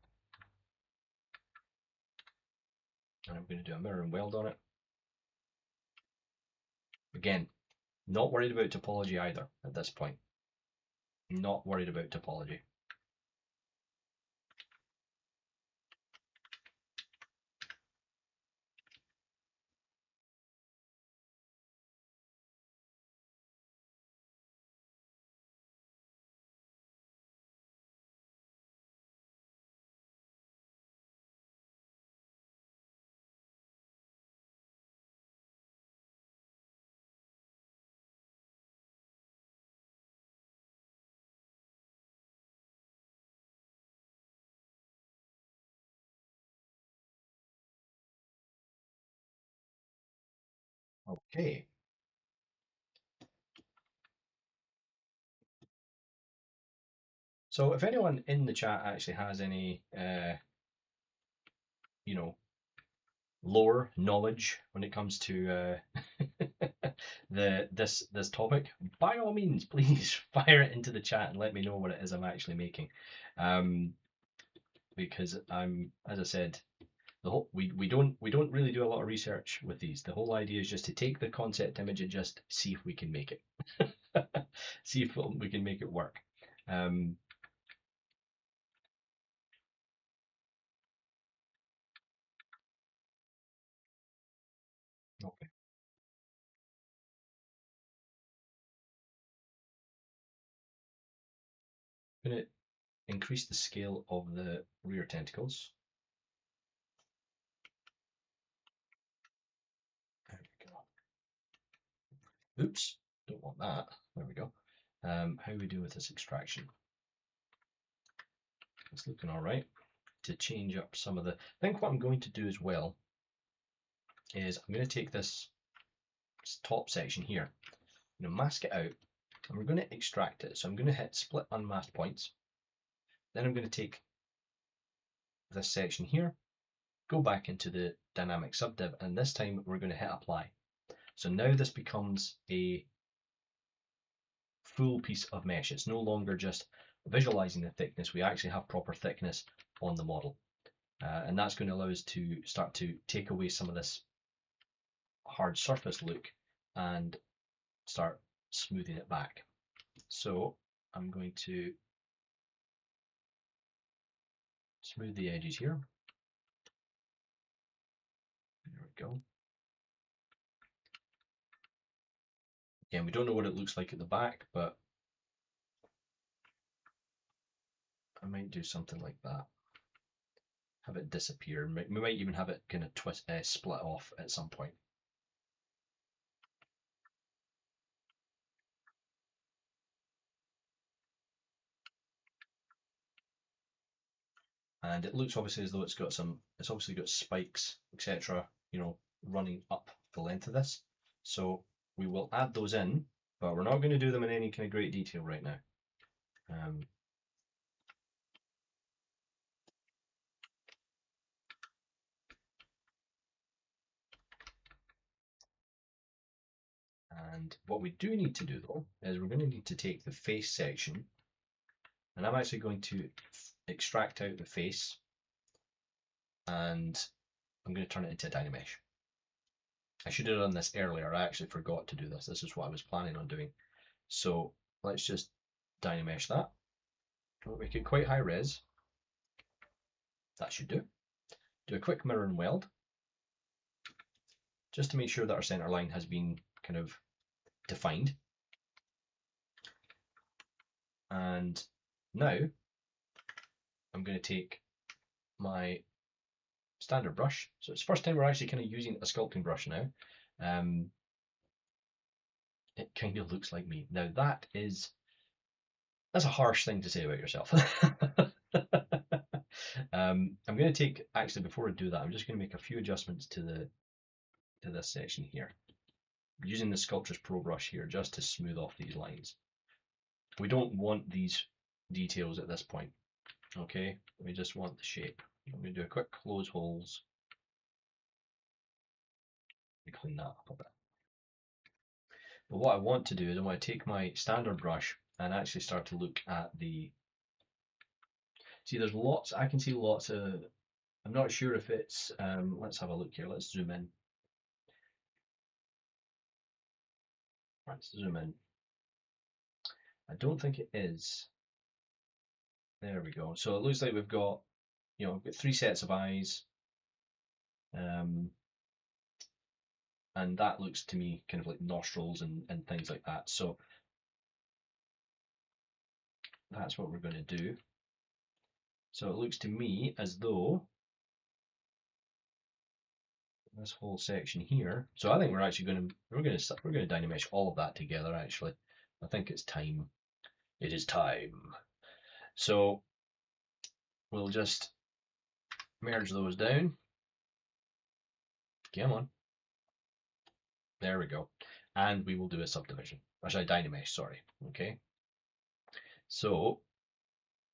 And I'm going to do a mirror and weld on it. Again, not worried about topology either at this point. Not worried about topology. Okay. So if anyone in the chat actually has any, you know, lore knowledge when it comes to this topic, by all means, please fire it into the chat and let me know what it is I'm actually making. Because I'm, as I said, the whole we don't really do a lot of research with these. The whole idea is just to take the concept image and just see if we can make it, see if we can make it work. Okay. I'm going to increase the scale of the rear tentacles. There we go. Oops, don't want that. There we go. How do we do with this extraction? It's looking all right. To change up some of the, I think what I'm going to do as well is I'm going to take this top section here, mask it out, and we're going to extract it. So I'm going to hit split unmasked points. Then I'm going to take this section here, go back into the dynamic subdiv, and this time we're going to hit apply. So now this becomes a full piece of mesh. It's no longer just visualizing the thickness. We actually have proper thickness on the model. And that's going to allow us to start to take away some of this hard surface look and start smoothing it back. So I'm going to smooth the edges here. There we go. Again, we don't know what it looks like at the back, but I might do something like that. Have it disappear. We might even have it kind of split off at some point. And it looks obviously as though it's obviously got spikes, etc., running up the length of this. So we will add those in, but we're not going to do them in any kind of great detail right now. And what we do need to do though, is we're going to need to take the face section, and I'm actually going to extract out the face, and I'm going to turn it into a Dynamesh. I should have done this earlier. I actually forgot to do this. This is what I was planning on doing. So let's just Dynamesh that. We'll make it quite high res. That should do. Do a quick mirror and weld, just to make sure that our center line has been kind of defined. And now I'm going to take my standard brush. So it's the first time we're actually kind of using a sculpting brush now. It kind of looks like me. Now that's a harsh thing to say about yourself. I'm going to take, actually before I do that, I'm just going to make a few adjustments to this section here. I'm using the Sculptors Pro brush here just to smooth off these lines. We don't want these details at this point. Okay, we just want the shape. I'm going to do a quick close holes. Clean that up a bit. But what I want to do is I want to take my standard brush and actually start to look at the, see there's lots, I can see lots of, I'm not sure if it's, let's have a look here, let's zoom in. Let's zoom in. I don't think it is. There we go. So it looks like we've got, we've got 3 sets of eyes. And that looks to me kind of like nostrils and things like that. So that's what we're going to do. So it looks to me as though this whole section here. So I think we're actually going to Dynamesh all of that together. Actually, I think it's time. It is time. So we'll just merge those down. Come on. There we go. And we will do a subdivision. Or should I Dynamesh, sorry. Okay. So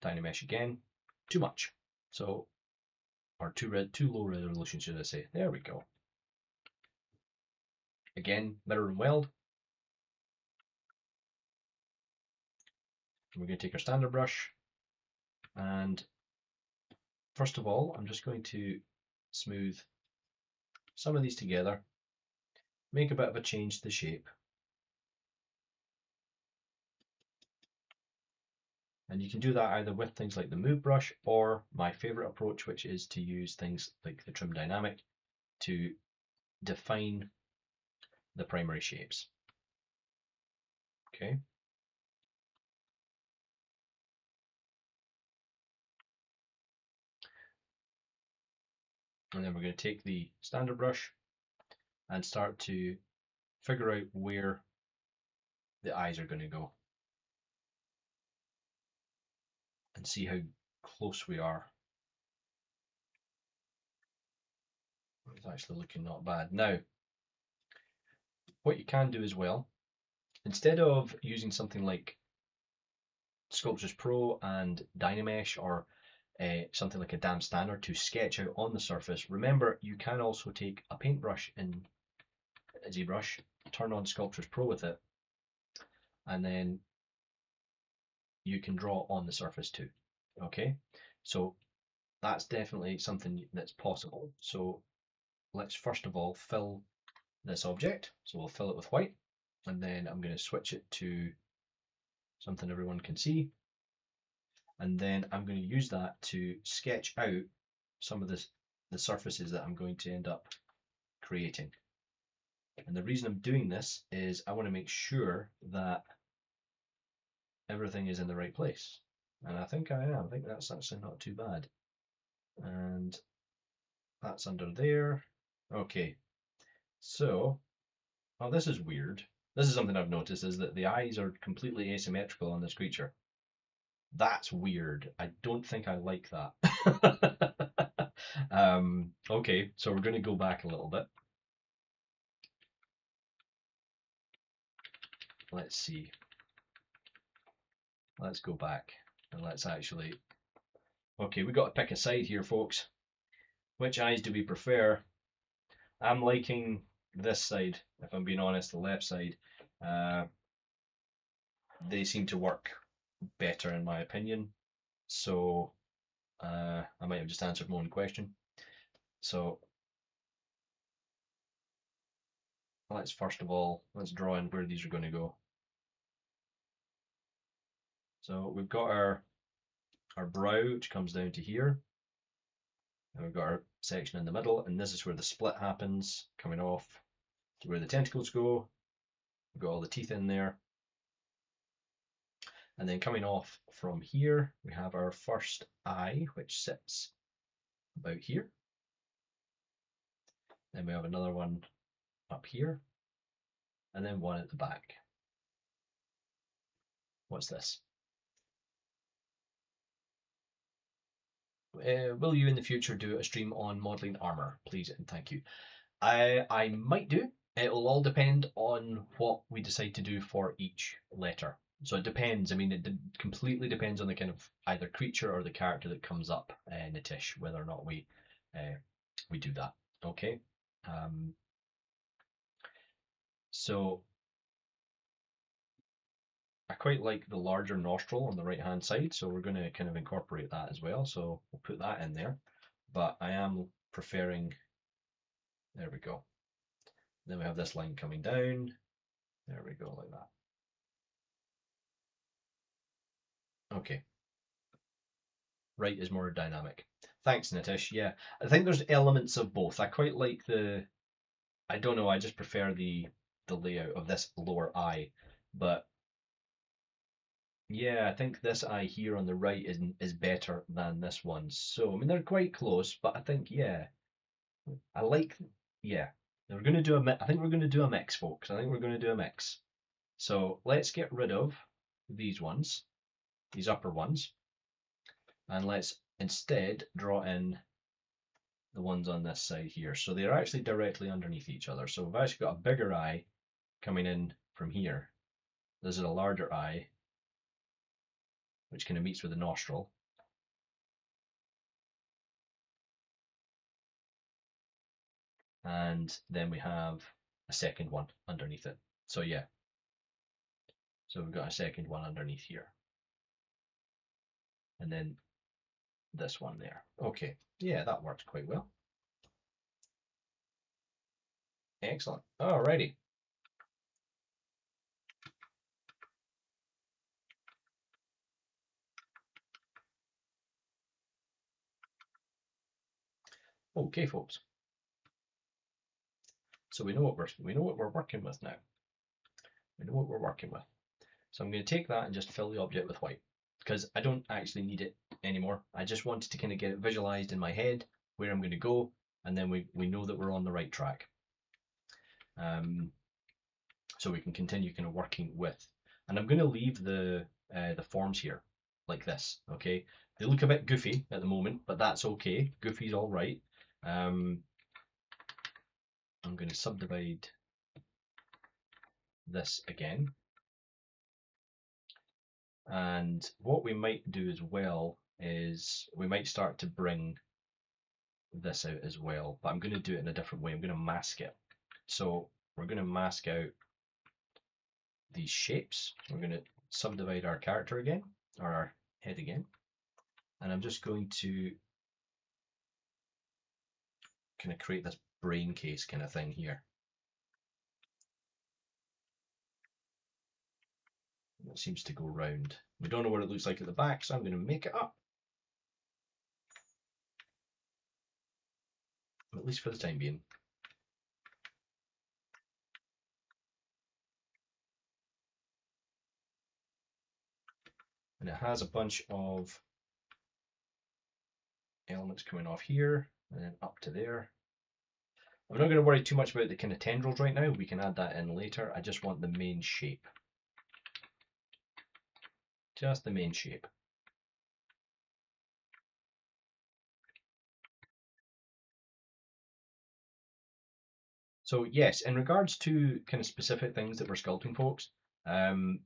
Dynamesh again, too much. So, or too low resolution, should I say. There we go. Again, mirror and weld. We're going to take our standard brush, and first of all, I'm just going to smooth some of these together, make a bit of a change to the shape. And you can do that either with things like the move brush or my favorite approach, which is to use things like the trim dynamic to define the primary shapes. Okay. And then we're going to take the standard brush and start to figure out where the eyes are going to go and see how close we are. It's actually looking not bad. Now, what you can do as well, instead of using something like Sculptris Pro and Dynamesh or something like a dam standard to sketch out on the surface, remember you can also take a paintbrush in Zbrush, turn on Sculptris Pro with it, and then you can draw on the surface too. Okay, so that's definitely something that's possible. So let's first of all fill this object. So we'll fill it with white, and then I'm going to switch it to something everyone can see. And then I'm going to use that to sketch out some of the surfaces that I'm going to end up creating. And the reason I'm doing this is I want to make sure that everything is in the right place. And I think I am. I think that's actually not too bad. And that's under there. Okay. So, oh, this is weird. This is something I've noticed, is that the eyes are completely asymmetrical on this creature. That's weird. I don't think I like that. Okay, so we're going to go back a little bit. Let's see. Let's go back and let's actually... Okay, we got to pick a side here, folks. Which eyes do we prefer? I'm liking this side, if I'm being honest, the left side. They seem to work better in my opinion. So I might have just answered my own question. So let's first of all, let's draw in where these are going to go. So we've got our brow, which comes down to here. And we've got our section in the middle, and this is where the split happens, coming off to where the tentacles go. We've got all the teeth in there. And then coming off from here, we have our first eye, which sits about here. Then we have another one up here, and then one at the back. What's this? Will you in the future do a stream on modeling armor, please and thank you? I might do. It will all depend on what we decide to do for each letter. So it depends. I mean, it completely depends on the kind of either creature or the character that comes up, Nitish, whether or not we do that. Okay. So I quite like the larger nostril on the right hand side, so we're going to kind of incorporate that as well. So we'll put that in there, but I am preferring, there we go. Then we have this line coming down. There we go, like that. Okay. Right is more dynamic. Thanks, Nitish. Yeah, I think there's elements of both. I quite like the, I don't know, I just prefer the layout of this lower eye, but yeah, I think this eye here on the right is better than this one. So I mean they're quite close, but I think yeah, I like yeah. We're going to do I think we're going to do a mix, folks. I think we're going to do a mix. So let's get rid of these ones, these upper ones, and let's instead draw in the ones on this side here. So they're actually directly underneath each other. So we've actually got a bigger eye coming in from here. This is a larger eye, which kind of meets with the nostril. And then we have a second one underneath it. So yeah, so we've got a second one underneath here. And then this one there. Okay, yeah, that works quite well. Excellent. Alrighty. Okay, folks. So we know what we're working with now. We know what we're working with. So I'm going to take that and just fill the object with white because I don't actually need it anymore. I just wanted to kind of get it visualized in my head where I'm going to go, and then we know that we're on the right track. So we can continue kind of working with. And I'm going to leave the forms here like this. Okay, they look a bit goofy at the moment, but that's okay. Goofy's all right. I'm going to subdivide this again. And what we might do as well is we might start to bring this out as well, but I'm going to do it in a different way. I'm going to mask it. So we're going to mask out these shapes. We're going to subdivide our character again, or our head again. And I'm just going to kind of create this brain case kind of thing here. It seems to go round. We don't know what it looks like at the back, so I'm going to make it up. At least for the time being. And it has a bunch of elements coming off here and then up to there. I'm not going to worry too much about the kind of tendrils right now. We can add that in later. I just want the main shape. Just the main shape. So yes, in regards to kind of specific things that we're sculpting, folks,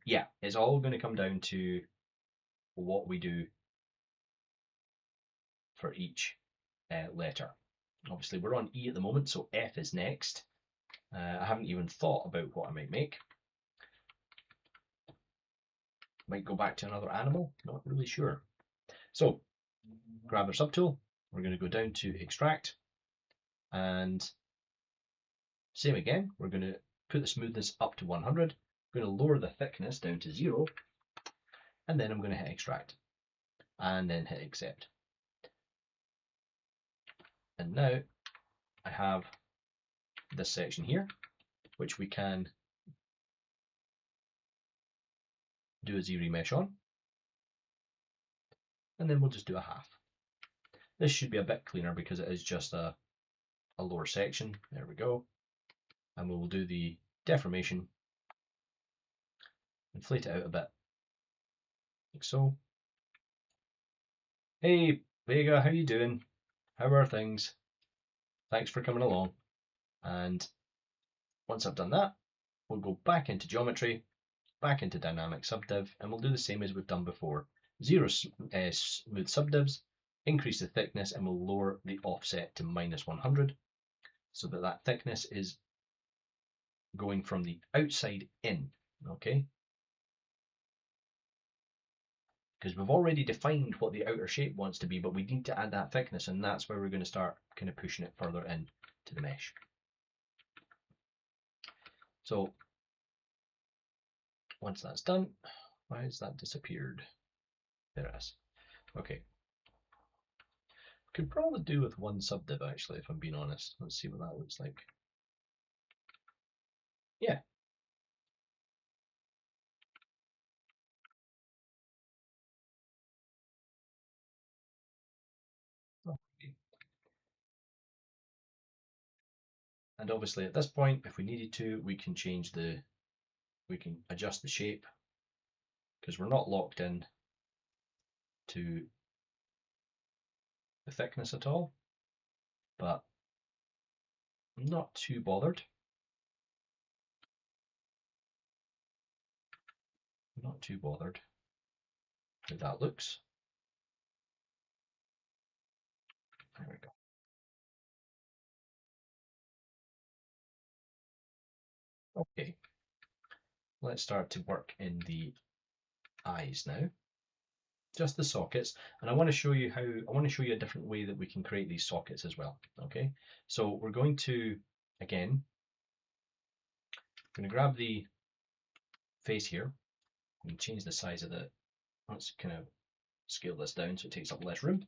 yeah, it's all going to come down to what we do for each letter. Obviously, we're on E at the moment, so F is next. I haven't even thought about what I might make. Might go back to another animal, not really sure. So, grab our subtool, we're going to go down to extract, and same again, we're going to put the smoothness up to 100, I'm going to lower the thickness down to 0, and then I'm going to hit extract, and then hit accept. And now I have this section here, which we can do a Z-remesh on, and then we'll just do a half. This should be a bit cleaner because it is just a lower section. There we go. And we will do the deformation, inflate it out a bit, like so. Hey Vega, how you doing? How are things? Thanks for coming along. And once I've done that, we'll go back into geometry, back into dynamic subdiv, and we'll do the same as we've done before. 0 smooth subdivs, increase the thickness, and we'll lower the offset to -100 so that that thickness is going from the outside in, okay? Because we've already defined what the outer shape wants to be, but we need to add that thickness, and that's where we're going to start kind of pushing it further in to the mesh. So once that's done, why has that disappeared? There it is. Okay. Could probably do with one subdiv actually, if I'm being honest. Let's see what that looks like. Yeah. Okay. And obviously at this point, if we needed to, we can adjust the shape because we're not locked in to the thickness at all. but I'm not too bothered. Not too bothered how that looks. There we go. Okay, let's start to work in the eyes now. Just the sockets, and I want to show you a different way that we can create these sockets as well. Okay, so we're going to, again, I'm going to grab the face here and change the size of the, let's kind of scale this down so it takes up less room.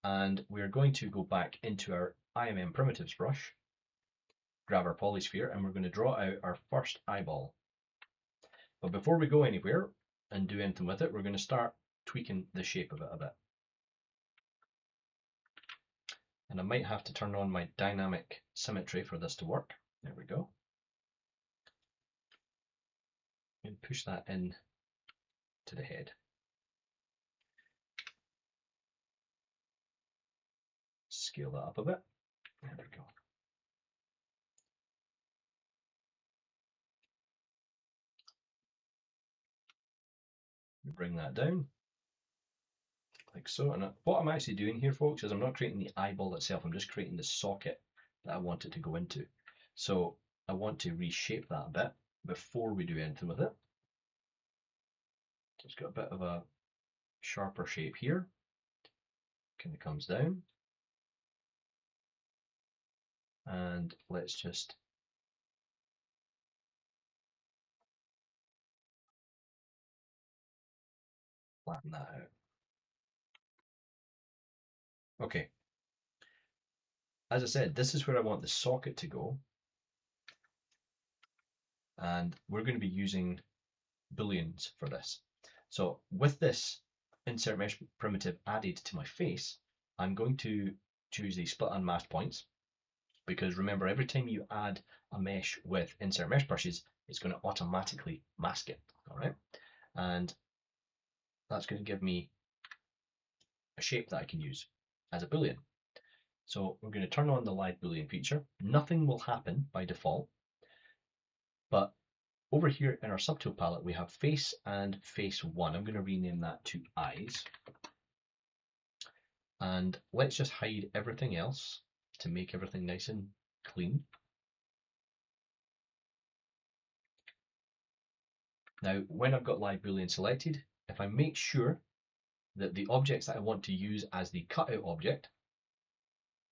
And we're going to go back into our IMM primitives brush, grab our polysphere, and we're going to draw out our first eyeball. But before we go anywhere and do anything with it, we're going to start tweaking the shape of it a bit. And I might have to turn on my dynamic symmetry for this to work. There we go. And push that in to the head. Scale that up a bit. There we go. Bring that down like so. And what I'm actually doing here, folks, is I'm not creating the eyeball itself. I'm just creating the socket that I want it to go into. So I want to reshape that a bit before we do anything with it. So it's got a bit of a sharper shape here. Kind of comes down. And let's just flatten that out. Okay. As I said, this is where I want the socket to go. And we're going to be using booleans for this. So with this insert mesh primitive added to my face, I'm going to choose the split unmasked points, because remember, every time you add a mesh with insert mesh brushes, it's going to automatically mask it. All right. And that's going to give me a shape that I can use as a boolean. So we're going to turn on the live boolean feature. Nothing will happen by default, but over here in our subtool palette, we have face and face one. I'm going to rename that to eyes. And let's just hide everything else to make everything nice and clean. Now, when I've got live boolean selected, if I make sure that the objects that I want to use as the cutout object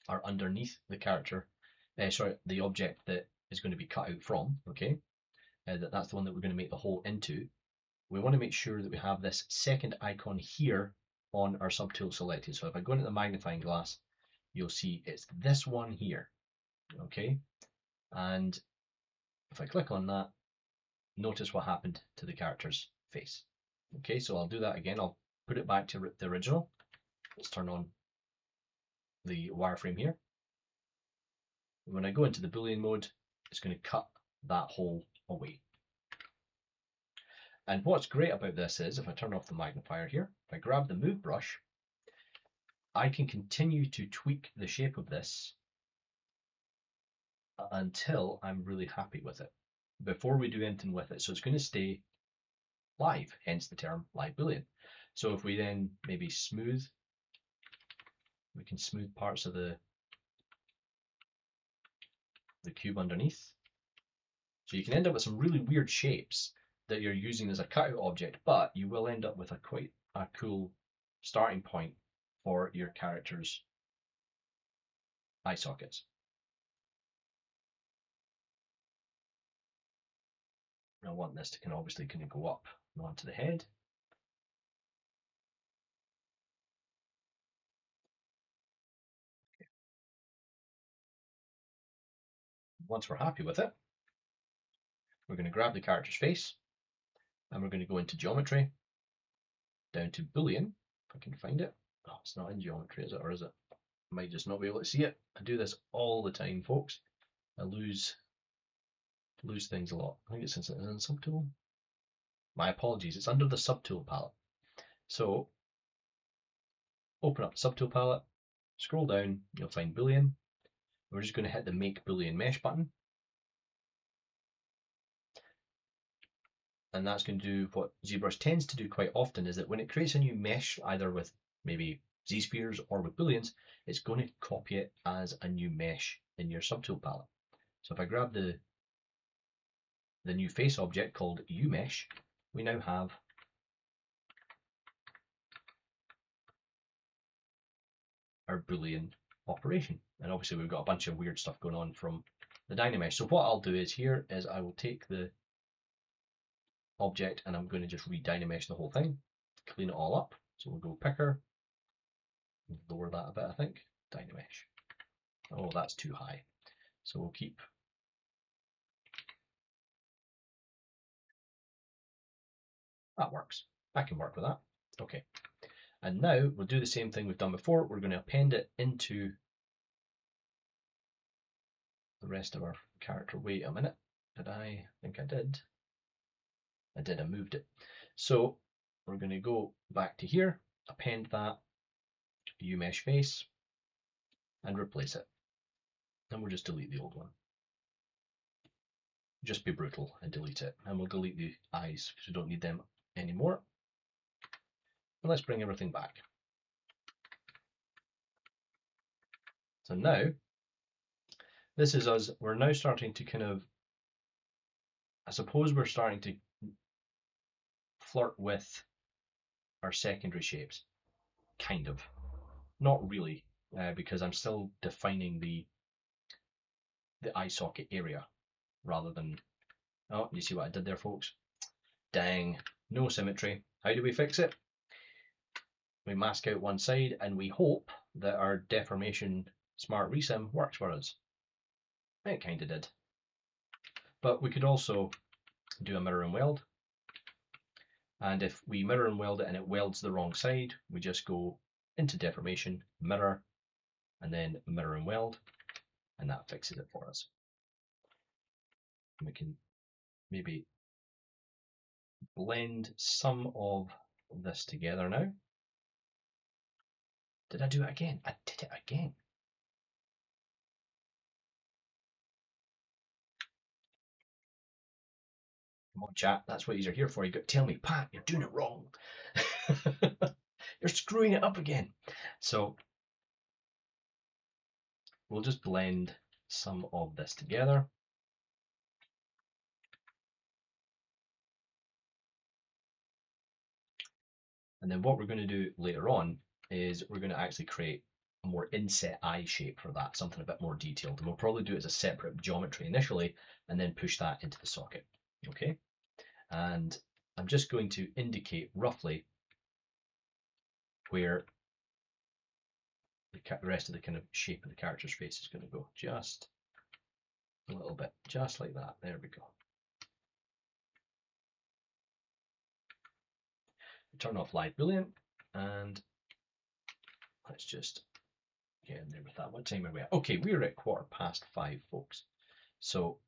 are underneath the character, the object that is going to be cut out from, okay, that's the one that we're going to make the hole into. We want to make sure that we have this second icon here on our subtool selected. So if I go into the magnifying glass, you'll see it's this one here, okay? And if I click on that, notice what happened to the character's face. Okay, so I'll do that again. I'll put it back to the original. Let's turn on the wireframe here. When I go into the Boolean mode, it's going to cut that hole away. And what's great about this is, if I turn off the magnifier here, if I grab the move brush, I can continue to tweak the shape of this until I'm really happy with it, before we do anything with it. So it's going to stay live, hence the term live boolean. So if we then maybe smooth, we can smooth parts of the cube underneath. So you can end up with some really weird shapes that you're using as a cutout object, but you will end up with quite a cool starting point for your character's eye sockets. I want this to obviously go up and onto the head. Okay. Once we're happy with it, we're going to grab the character's face and we're going to go into geometry, down to Boolean, if I can find it. Oh, it's not in geometry, is it, or is it? I might just not be able to see it. I do this all the time, folks. I lose things a lot. I think it's in subtool. My apologies, it's under the subtool palette. So open up the subtool palette, Scroll down, you'll find Boolean. We're just going to hit the Make Boolean Mesh button. And that's going to do what ZBrush tends to do quite often, is that when it creates a new mesh, either with maybe Z-spheres or with booleans, it's going to copy it as a new mesh in your subtool palette. So if I grab the new face object called UMesh, we now have our boolean operation. And obviously we've got a bunch of weird stuff going on from the Dynamesh. So what I'll do is here is I will take the object and I'm going to just re-Dynamesh the whole thing, clean it all up. So we'll go picker, lower that a bit, I think, Dynamesh. Oh, that's too high. So we'll keep that works. I can work with that. Okay. And now we'll do the same thing we've done before. We're going to append it into the rest of our character. Wait a minute. Did I think I did? I did, I moved it. So we're going to go back to here, append that UMesh face, and replace it. And we'll just delete the old one. Just be brutal and delete it. And we'll delete the eyes because we don't need them anymore. And let's bring everything back. So now, this is us, we're now starting to kind of, I suppose we're starting to flirt with our secondary shapes. Kind of. Not really, because I'm still defining the eye socket area rather than, oh, you see what I did there, folks? Dang, no symmetry. How do we fix it? We mask out one side and we hope that our deformation smart resim works for us. It kind of did. But we could also do a mirror and weld. And if we mirror and weld it and it welds the wrong side, we just go into deformation, mirror, and then mirror and weld, and that fixes it for us. And we can maybe blend some of this together now. Did I do it again? I did it again. Come on, chat. That's what you're here for. You got to tell me, Pat, you're doing it wrong. You're screwing it up again. So we'll just blend some of this together. And then what we're going to do later on is we're going to actually create a more inset eye shape for that, something a bit more detailed. And we'll probably do it as a separate geometry initially, and then push that into the socket. Okay. And I'm just going to indicate roughly where the rest of the kind of shape of the character space is going to go. Just a little bit, just like that. There we go. Turn off live boolean and let's just get in there with that. What time are we at? Okay, we're at 5:15, folks. So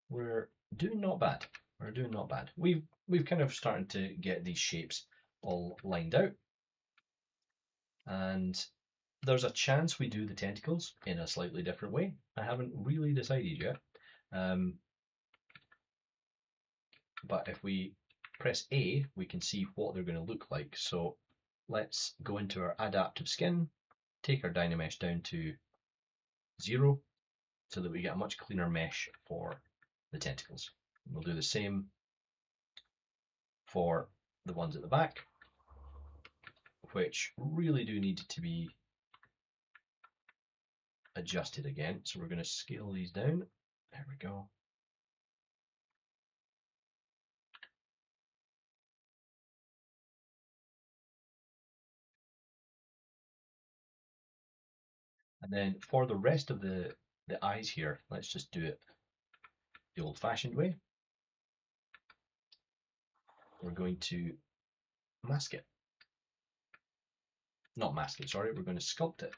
we're doing not bad. We're doing not bad. We've kind of started to get these shapes all lined out. And there's a chance we do the tentacles in a slightly different way. I haven't really decided yet. But if we press A, we can see what they're going to look like. So let's go into our adaptive skin, take our Dynamesh down to 0 so that we get a much cleaner mesh for the tentacles. We'll do the same for the ones at the back, which really do need to be adjusted again. So we're going to scale these down. There we go. And then for the rest of the eyes here, let's just do it the old-fashioned way. We're going to mask it. Not mask it, sorry, we're going to sculpt it.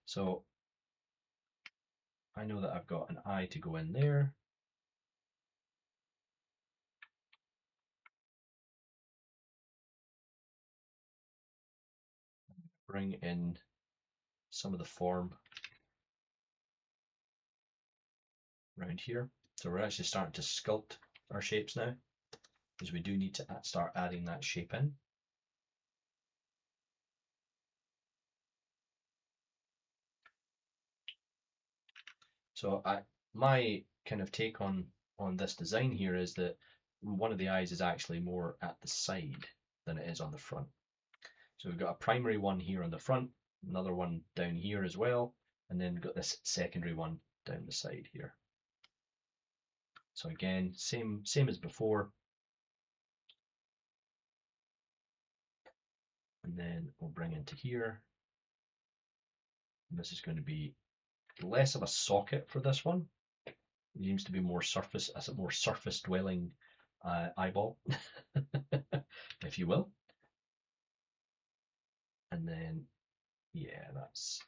So I know that I've got an eye to go in there. bring in some of the form around here. So we're actually starting to sculpt our shapes now, because we do need to start adding that shape in. So my kind of take on this design here is that one of the eyes is actually more at the side than it is on the front. So we've got a primary one here on the front, another one down here as well, and then we've got this secondary one down the side here. So again, same as before. And then we'll bring into here. And this is going to be less of a socket for this one. It seems to be more surface, as a more surface dwelling eyeball, if you will. And then, yeah, is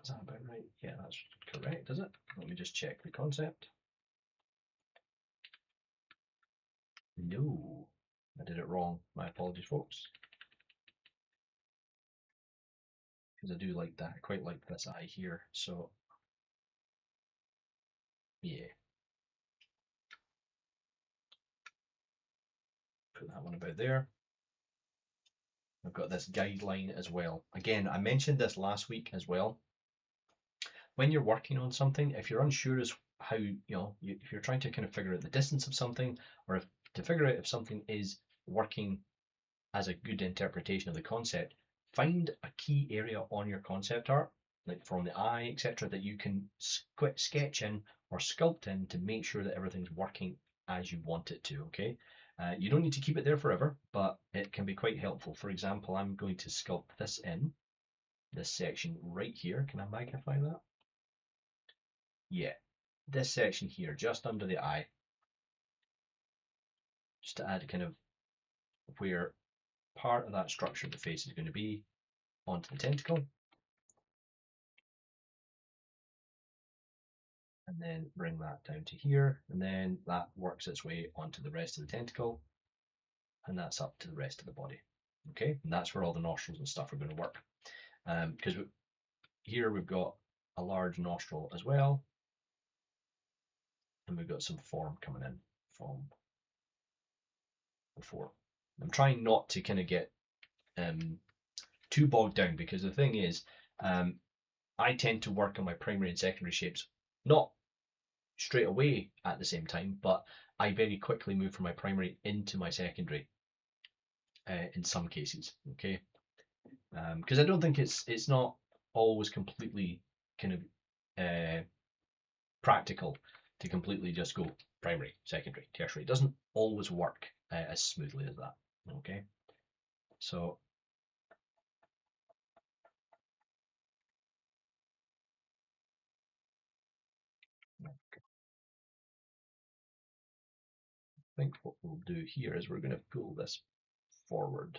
that about right? Yeah, that's correct, is it? Let me just check the concept. No, I did it wrong. My apologies, folks. Because I do like that. I quite like this eye here. So, yeah. Put that one about there. I've got this guideline as well. Again, I mentioned this last week as well. When you're working on something, if you're unsure as how, if you're trying to kind of figure out the distance of something, or to figure out if something is working as a good interpretation of the concept, find a key area on your concept art, like from the eye, etc., that you can sketch in or sculpt in to make sure that everything's working as you want it to, okay? You don't need to keep it there forever, but it can be quite helpful. For example, I'm going to sculpt this in, this section right here. Can I magnify that? Yeah, this section here, just under the eye, just to add kind of where part of that structure of the face is going to be onto the tentacle. And then bring that down to here, and then that works its way onto the rest of the tentacle, and that's up to the rest of the body. Okay, and that's where all the nostrils and stuff are going to work. Because here we've got a large nostril as well, and we've got some form coming in from before. I'm trying not to kind of get too bogged down, because the thing is, I tend to work on my primary and secondary shapes not straight away at the same time, but I very quickly move from my primary into my secondary in some cases, okay? Because I don't think it's not always completely kind of practical to completely just go primary, secondary, tertiary. It doesn't always work as smoothly as that, okay? So I think what we'll do here is we're going to pull this forward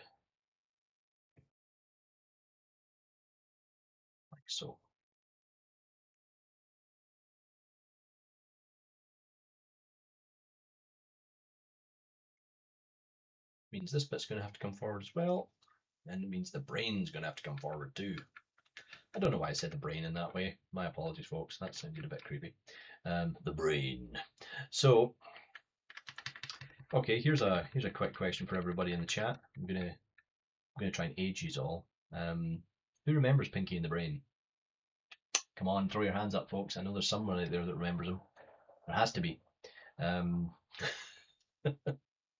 like so. Means this bit's going to have to come forward as well, and it means the brain's going to have to come forward too. I don't know why I said the brain in that way. My apologies, folks. That sounded a bit creepy. The brain. So, okay, here's a quick question for everybody in the chat. I'm gonna try and age you all. Who remembers Pinky and the Brain? Come on, throw your hands up, folks. I know there's someone out there that remembers them. There has to be.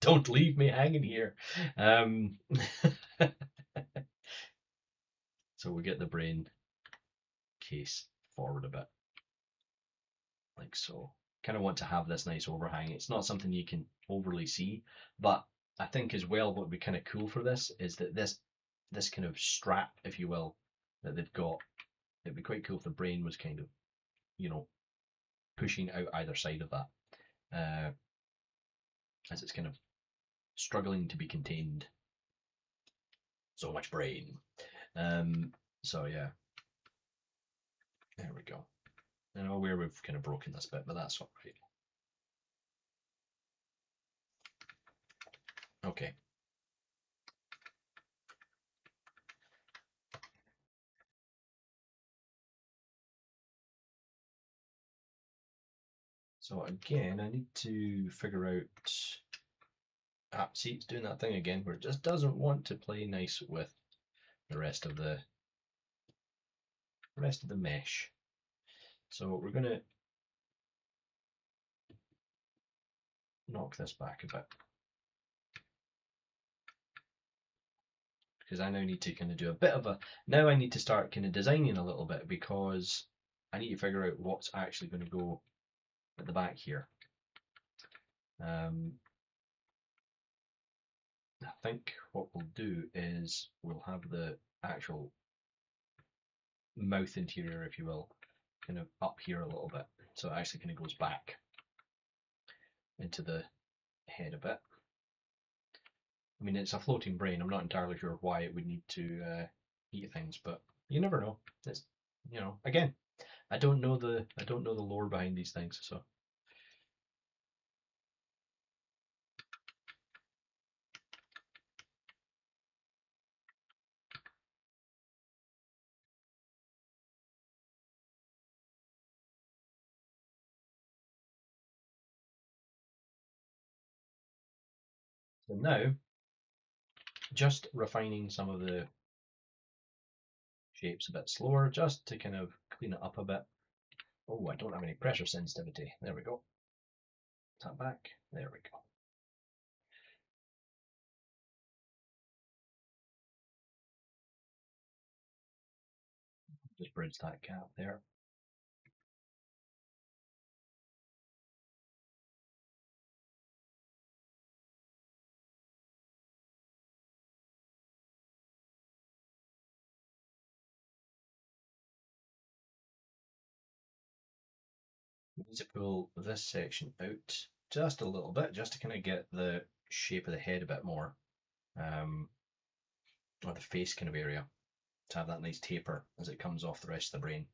Don't leave me hanging here. So we get the brain case forward a bit, like so. Kind of want to have this nice overhang. It's not something you can overly see, but I think as well what would be kind of cool for this is that this kind of strap, if you will, that they've got, it'd be quite cool if the brain was kind of, pushing out either side of that, as it's kind of struggling to be contained. So much brain. So yeah, there we go. I know where we've kind of broken this bit, but that's all right. Okay. So again, I need to figure out. See, it's doing that thing again where it just doesn't want to play nice with the rest of the mesh. So we're going to knock this back a bit, because I now need to kind of do a bit of a, now I need to start kind of designing a little bit, because I need to figure out what's actually going to go at the back here. I think what we'll do is we'll have the actual mouth interior, if you will, kind of up here a little bit, so it actually kind of goes back into the head a bit. I mean, it's a floating brain. I'm not entirely sure why it would need to eat things, but you never know. It's, you know, again, I don't know the lore behind these things, so. So now, just refining some of the shapes a bit slower, just to kind of clean it up a bit. Oh, I don't have any pressure sensitivity. There we go. Tap back. There we go. Just bridge that gap there. Need to pull this section out just a little bit, just to kind of get the shape of the head a bit more, or the face kind of area, to have that nice taper as it comes off the rest of the brain.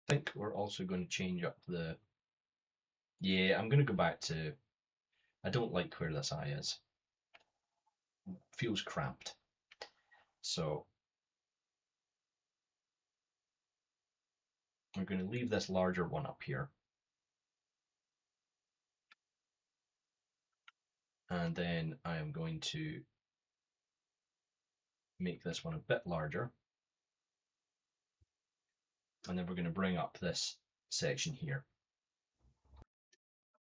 I think we're also going to change up the, yeah, I'm going to go back to, I don't like where this eye is. It feels cramped. So we're going to leave this larger one up here. And then I am going to make this one a bit larger. And then we're going to bring up this section here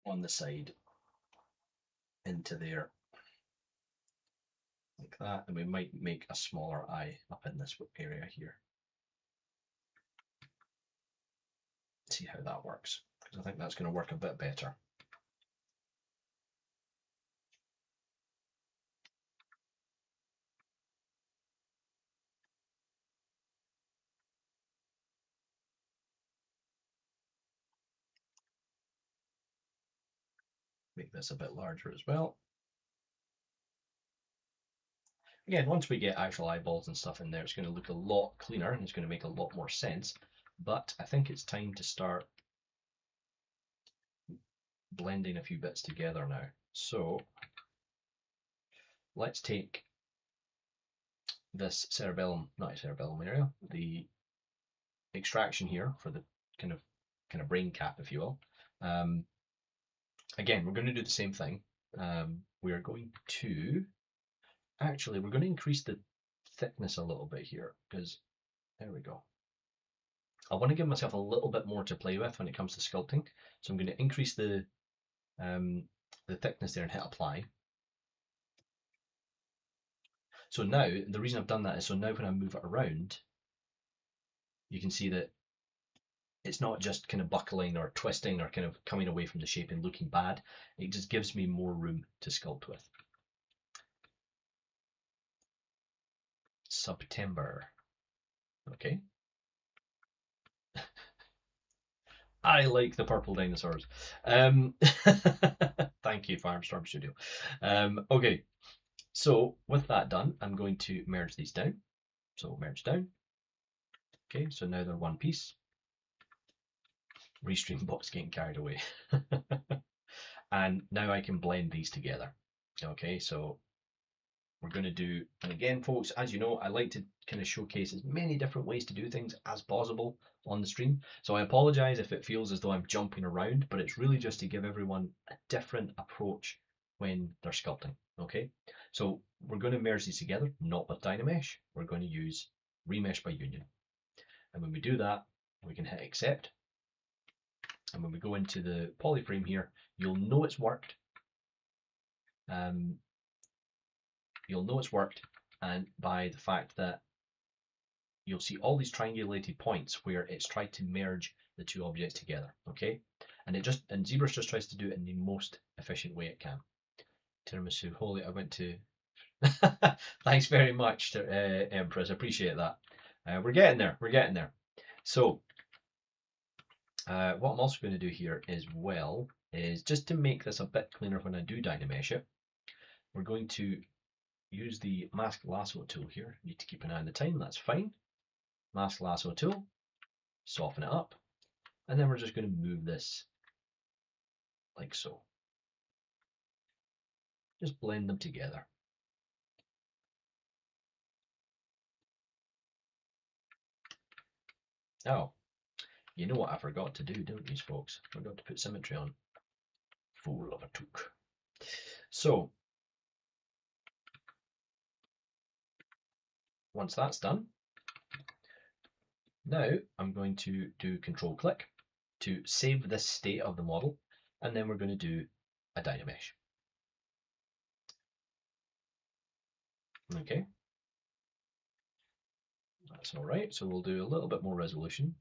on the side into there, like that. And we might make a smaller eye up in this area here. See how that works, because I think that's going to work a bit better. Make this a bit larger as well. Again, once we get actual eyeballs and stuff in there, it's going to look a lot cleaner and it's going to make a lot more sense. But I think it's time to start blending a few bits together now. So let's take this cerebellum, not cerebellum area, the extraction here for the kind of brain cap, if you will. Again, we're going to do the same thing. We are going to, actually, we're going to increase the thickness a little bit here, because there we go. I want to give myself a little bit more to play with when it comes to sculpting. So I'm going to increase the thickness there and hit apply. So now, the reason I've done that is so now when I move it around, you can see that it's not just kind of buckling or twisting or kind of coming away from the shape and looking bad. It just gives me more room to sculpt with. September. Okay. I like the purple dinosaurs. Thank you, Firestorm Studio. Okay, so with that done, I'm going to merge these down. So merge down. Okay, so now they're one piece. Restream box getting carried away. And now I can blend these together. Okay, so we're going to do, and again, folks, as you know, I like to kind of showcase as many different ways to do things as possible on the stream. So I apologize if it feels as though I'm jumping around, but it's really just to give everyone a different approach when they're sculpting. Okay, so we're going to merge these together, not with Dynamesh. We're going to use Remesh by Union. And when we do that, we can hit accept. And when we go into the polyframe here, you'll know it's worked. You'll know it's worked, and by the fact that you'll see all these triangulated points where it's tried to merge the two objects together. Okay, and Zbrush just tries to do it in the most efficient way it can. Tiramisu, holy, I went to. Thanks very much, Empress. Appreciate that. We're getting there. We're getting there. So, what I'm also going to do here as well is just to make this a bit cleaner when I do Dynamesh it. We're going to use the mask lasso tool here. You need to keep an eye on the time. That's fine. Mask lasso tool. Soften it up, and then we're just going to move this like so. Just blend them together. Oh, you know what I forgot to do, don't you, folks? I forgot to put symmetry on. Fool of a took. So, once that's done, now I'm going to do control click to save this state of the model, and then we're going to do a Dynamesh. Okay, that's all right. So we'll do a little bit more resolution.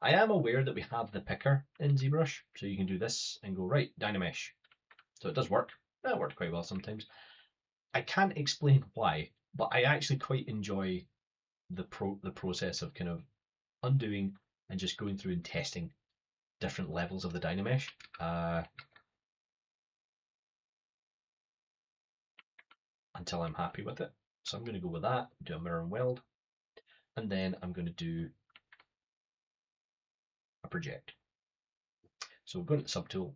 I am aware that we have the picker in Zbrush, so you can do this and go right, Dynamesh. So it does work. That worked quite well sometimes. I can't explain why, but I actually quite enjoy the process of kind of undoing and just going through and testing different levels of the Dynamesh. Until I'm happy with it. So I'm going to go with that, do a mirror and weld, and then I'm going to do a project. So we're going to the subtool,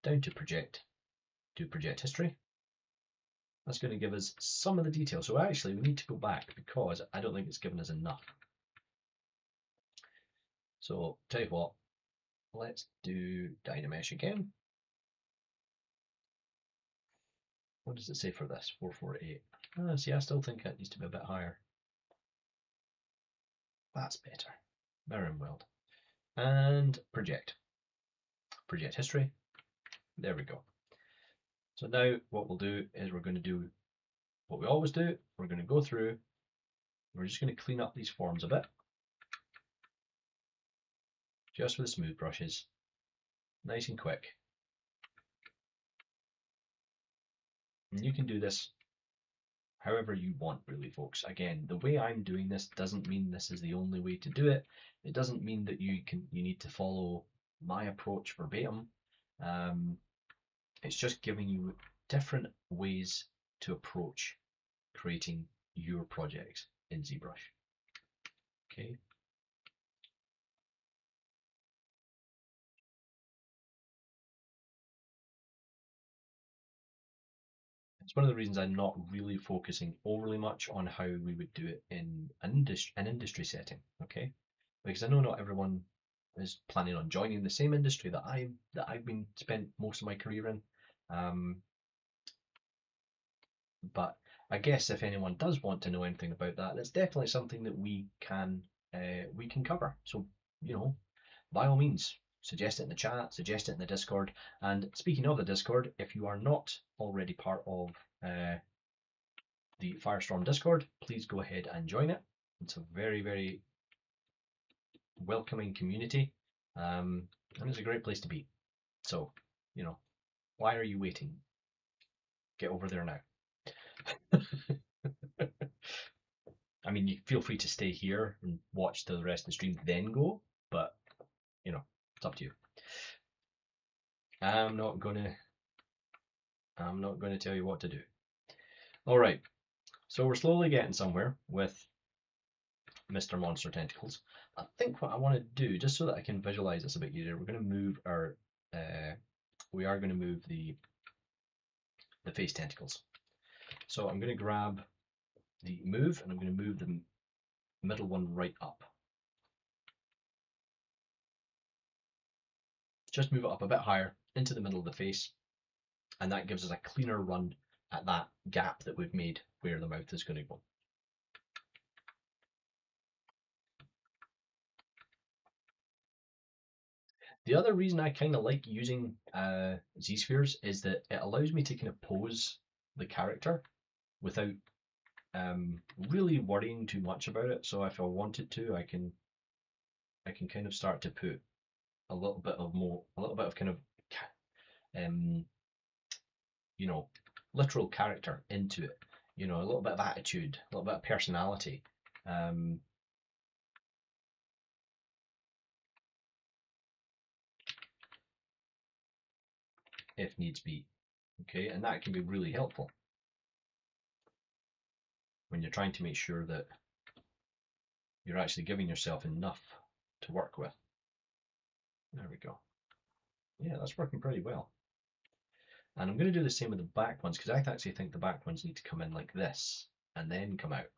down to project, do project history. That's going to give us some of the details. So actually we need to go back because I don't think it's given us enough. So tell you what, let's do Dynamesh again. What does it say for this? 448. See, I still think it needs to be a bit higher. That's better. Mirror and weld. And project. Project history. There we go. So now what we'll do is we're going to do what we always do. We're going to go through. We're just going to clean up these forms a bit. Just with the smooth brushes. Nice and quick. And you can do this however you want, really, folks. Again, the way I'm doing this doesn't mean this is the only way to do it. It doesn't mean that you need to follow my approach verbatim. It's just giving you different ways to approach creating your projects in ZBrush. Okay. It's one of the reasons I'm not really focusing overly much on how we would do it in an industry setting, okay? Because I know not everyone is planning on joining the same industry that I've been spent most of my career in. But I guess if anyone does want to know anything about that, it's definitely something that we can cover. So, you know, by all means, suggest it in the chat, suggest it in the Discord. And speaking of the Discord, if you are not already part of the Firestorm Discord, please go ahead and join it. It's a very, very welcoming community, and it's a great place to be. So, you know, why are you waiting? Get over there now. I mean, you feel free to stay here and watch the rest of the stream, then go, but You know, it's up to you. I'm not gonna tell you what to do. All right, so we're slowly getting somewhere with Mr. Monster Tentacles. I think what I want to do, just so that I can visualize this a bit easier, we're going to move our, we are going to move the face tentacles. So I'm going to grab the move and I'm going to move the middle one right up. Just move it up a bit higher into the middle of the face, and that gives us a cleaner run at that gap that we've made where the mouth is going to go. The other reason I kind of like using Z-spheres is that it allows me to kind of pose the character without really worrying too much about it. So if I wanted to, I can kind of start to put a little bit of kind of um, you know, literal character into it. You know, a little bit of attitude, a little bit of personality. Um, if needs be. Okay, and that can be really helpful when you're trying to make sure that you're actually giving yourself enough to work with. There we go. Yeah, that's working pretty well. And I'm going to do the same with the back ones because I actually think the back ones need to come in like this and then come out.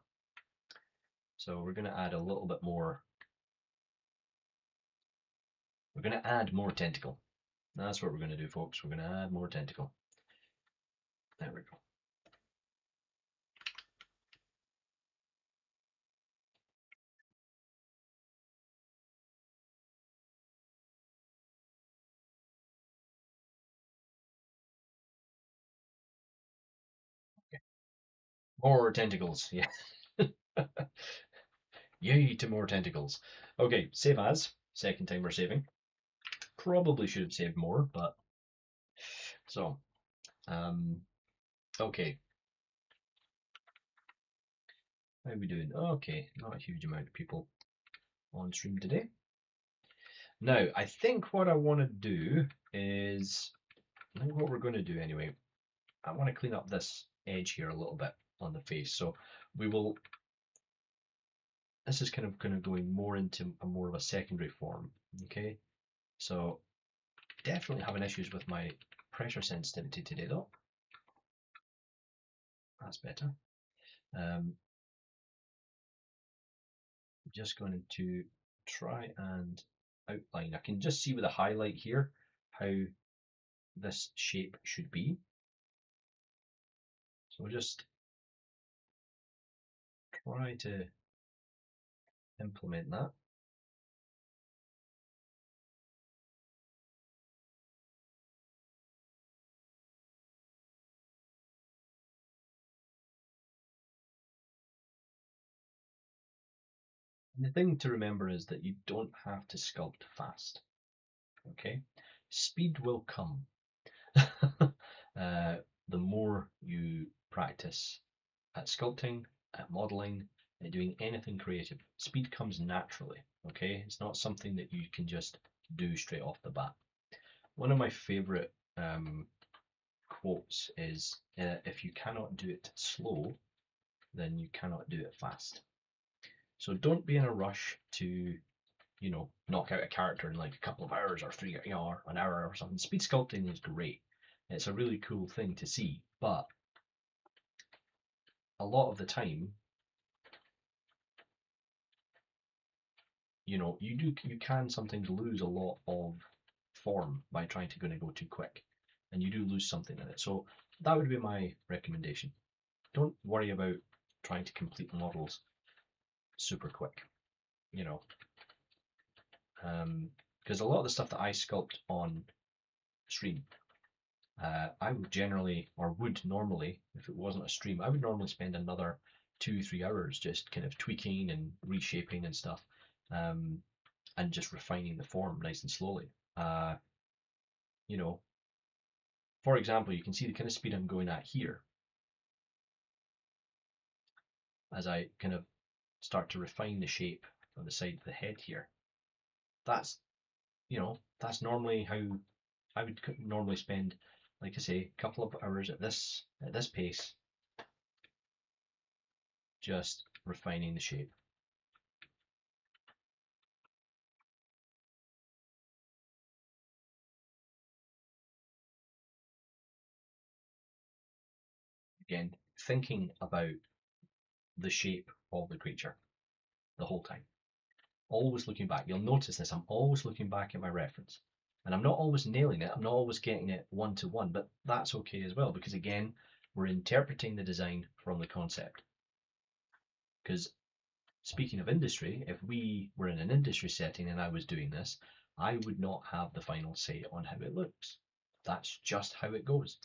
So we're going to add a little bit more. We're going to add more tentacle. That's what we're going to do, folks. We're going to add more tentacle. There we go. More tentacles, yeah. Yay to more tentacles. Okay, save as. Second time we're saving. Probably should have saved more, but so okay. How are we doing? Okay, not a huge amount of people on stream today. Now, I think what I want to do is, I think what we're going to do anyway, I want to clean up this edge here a little bit on the face. So we will, this is kind of going more into a more of a secondary form. Okay, so definitely having issues with my pressure sensitivity today though. That's better. Just going to try and outline. I can just see with a highlight here how this shape should be. So we'll just try to implement that. And the thing to remember is that you don't have to sculpt fast. Okay, speed will come. The more you practice at sculpting, at modeling, at doing anything creative, speed comes naturally. Okay, it's not something that you can just do straight off the bat. One of my favorite quotes is if you cannot do it slow, then you cannot do it fast. So don't be in a rush to, you know, knock out a character in like a couple of hours or an hour or something. Speed sculpting is great. It's a really cool thing to see, but a lot of the time, you know, you can sometimes lose a lot of form by trying to go too quick, and you do lose something in it. So that would be my recommendation. Don't worry about trying to complete models super quick, you know, because a lot of the stuff that I sculpt on stream, I would generally, or would normally, if it wasn't a stream, I would normally spend another 2-3 hours just kind of tweaking and reshaping and stuff, and just refining the form nice and slowly. You know, for example, you can see the kind of speed I'm going at here as I kind of start to refine the shape of the side of the head here. That's you know, that's normally how I would normally spend, like I say, a couple of hours at this pace, just refining the shape. Again, thinking about the shape of the creature the whole time. Always looking back. You'll notice this, I'm always looking back at my reference. And I'm not always nailing it, I'm not always getting it one to one, but that's okay as well, because again, we're interpreting the design from the concept. Because speaking of industry, if we were in an industry setting and I was doing this, I would not have the final say on how it looks. That's just how it goes.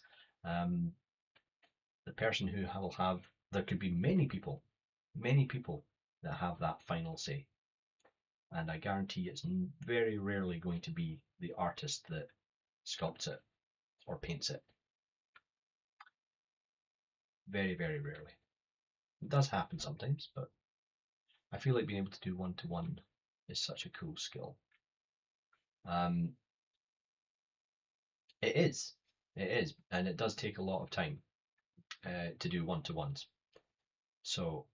The person who will have, there could be many people that have that final say. And I guarantee it's very rarely going to be the artist that sculpts it or paints it. Very, very rarely. It does happen sometimes, but I feel like being able to do one-to-one is such a cool skill. It is, and it does take a lot of time to do one-to-ones. So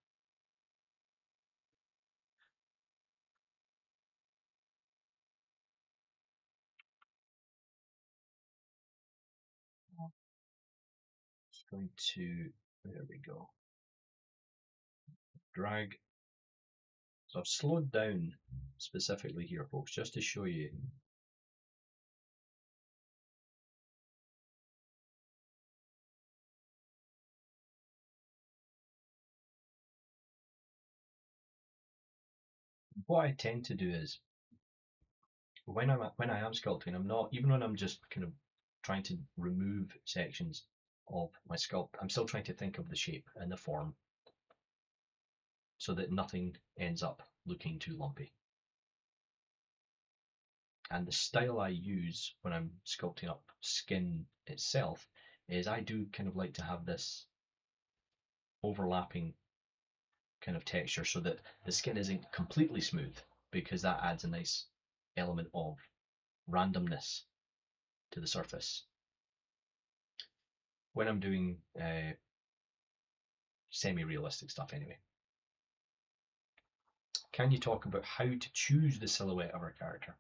just going to, there we go, drag. So I've slowed down specifically here, folks, just to show you. What I tend to do is when I am sculpting, I'm not, even when I'm just kind of trying to remove sections of my sculpt, I'm still trying to think of the shape and the form so that nothing ends up looking too lumpy. And the style I use when I'm sculpting up skin itself is I do kind of like to have this overlapping kind of texture so that the skin isn't completely smooth, because that adds a nice element of randomness to the surface. When I'm doing semi-realistic stuff anyway. Can you talk about how to choose the silhouette of our character?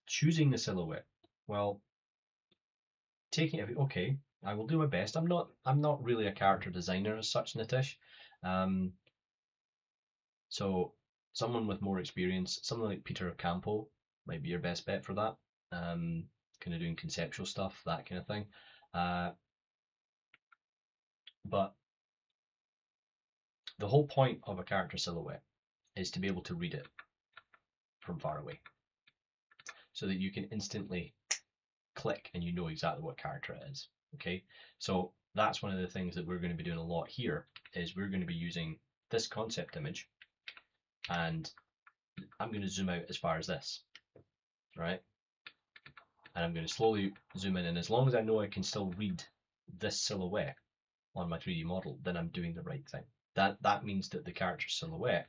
Choosing the silhouette. Well, taking it, okay, I will do my best. I'm not really a character designer as such, Nitish. So someone with more experience, someone like Peter Campo might be your best bet for that. Kind of doing conceptual stuff, that kind of thing. But the whole point of a character silhouette is to be able to read it from far away, so that you can instantly click and you know exactly what character it is. Okay, so that's one of the things that we're going to be doing a lot here, is we're going to be using this concept image, and I'm going to zoom out as far as this, right? And I'm going to slowly zoom in, and as long as I know I can still read this silhouette on my 3D model, then I'm doing the right thing. That means that the character silhouette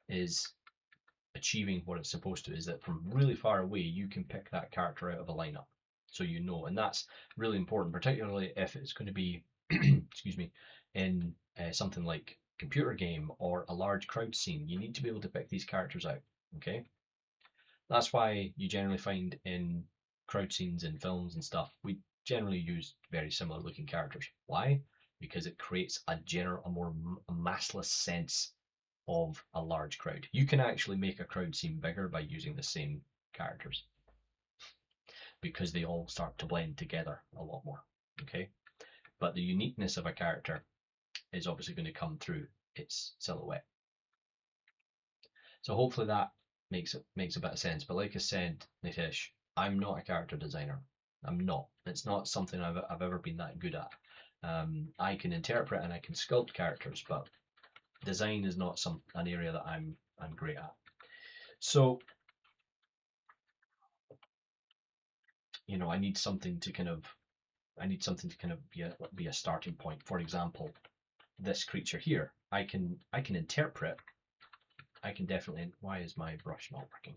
is achieving what it's supposed to, is that from really far away you can pick that character out of a lineup, so you know. And that's really important, particularly if it's going to be excuse me, in something like computer game or a large crowd scene. You need to be able to pick these characters out. Okay, that's why you generally find in crowd scenes in films and stuff, we generally use very similar looking characters. Why? Because it creates a more massless sense of a large crowd. You can actually make a crowd seem bigger by using the same characters, because they all start to blend together a lot more. Okay, but the uniqueness of a character is obviously going to come through its silhouette. So hopefully that makes a bit of sense. But like I said, Nitish, I'm not a character designer. I'm not. It's not something I've ever been that good at. I can interpret and I can sculpt characters, but design is not an area that I'm great at. So, you know, I need something to kind of be a starting point. For example, this creature here, I can interpret. I can definitely. Why is my brush not working?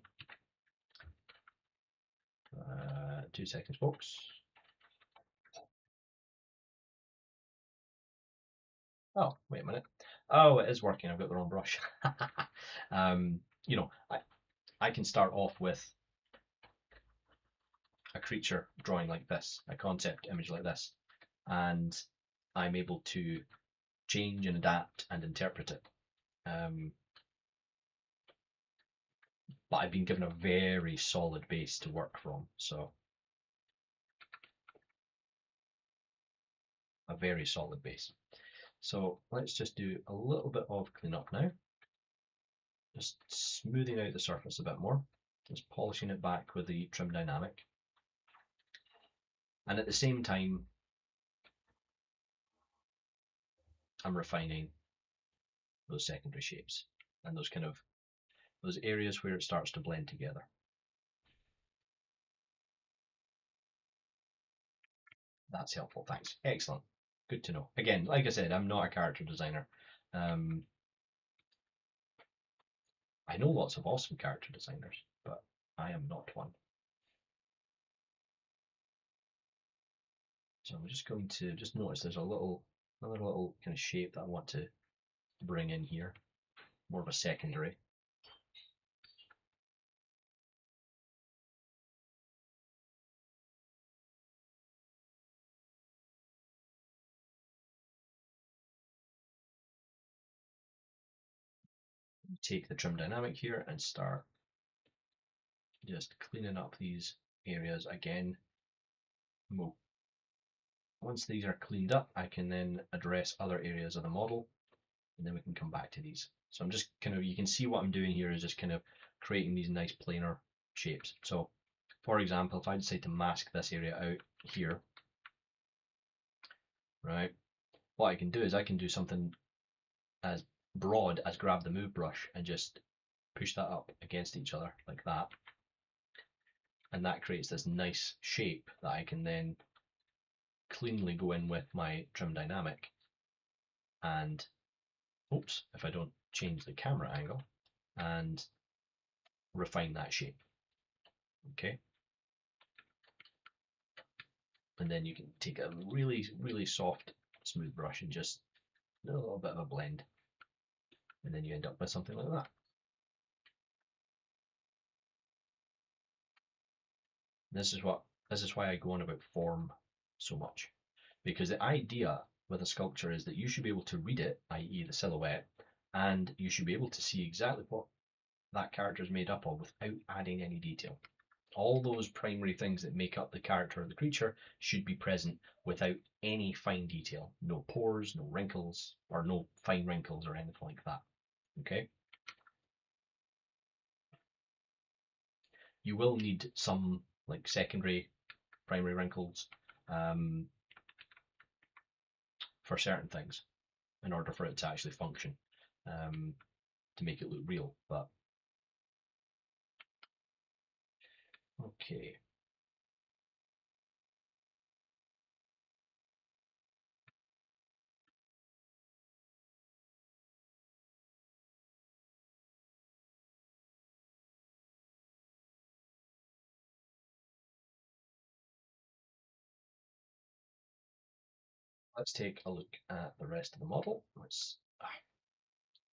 2 seconds, folks. Oh, wait a minute. Oh, it is working. I've got the wrong brush. You know, I can start off with a creature drawing like this, a concept image like this, and I'm able to change and adapt and interpret it. But I've been given a very solid base to work from, so a very solid base. So let's just do a little bit of cleanup now. Just smoothing out the surface a bit more, just polishing it back with the trim dynamic. And at the same time, I'm refining those secondary shapes and those areas where it starts to blend together. That's helpful, thanks. Excellent. Good to know. Again, like I said, I'm not a character designer. I know lots of awesome character designers, but I am not one. So I'm just going to just notice there's another little kind of shape that I want to bring in here, more of a secondary. Take the trim dynamic here and start just cleaning up these areas again. Once these are cleaned up, I can then address other areas of the model, and then we can come back to these. So I'm just kind of, you can see what I'm doing here is just kind of creating these nice planar shapes. So for example, if I decide to mask this area out here, right, what I can do is I can do something as broad as grab the move brush and just push that up against each other like that. And that creates this nice shape that I can then cleanly go in with my trim dynamic and, oops, if I don't change the camera angle, and refine that shape. Okay. And then you can take a really, really soft, smooth brush and just do a little bit of a blend. And then you end up with something like that. This is why I go on about form so much. Because the idea with a sculpture is that you should be able to read it, i.e. the silhouette, and you should be able to see exactly what that character is made up of without adding any detail. All those primary things that make up the character or the creature should be present without any fine detail. No pores, no wrinkles, or no fine wrinkles or anything like that. Okay? You will need some like secondary, primary wrinkles for certain things in order for it to actually function, to make it look real. But okay. Let's take a look at the rest of the model. Let's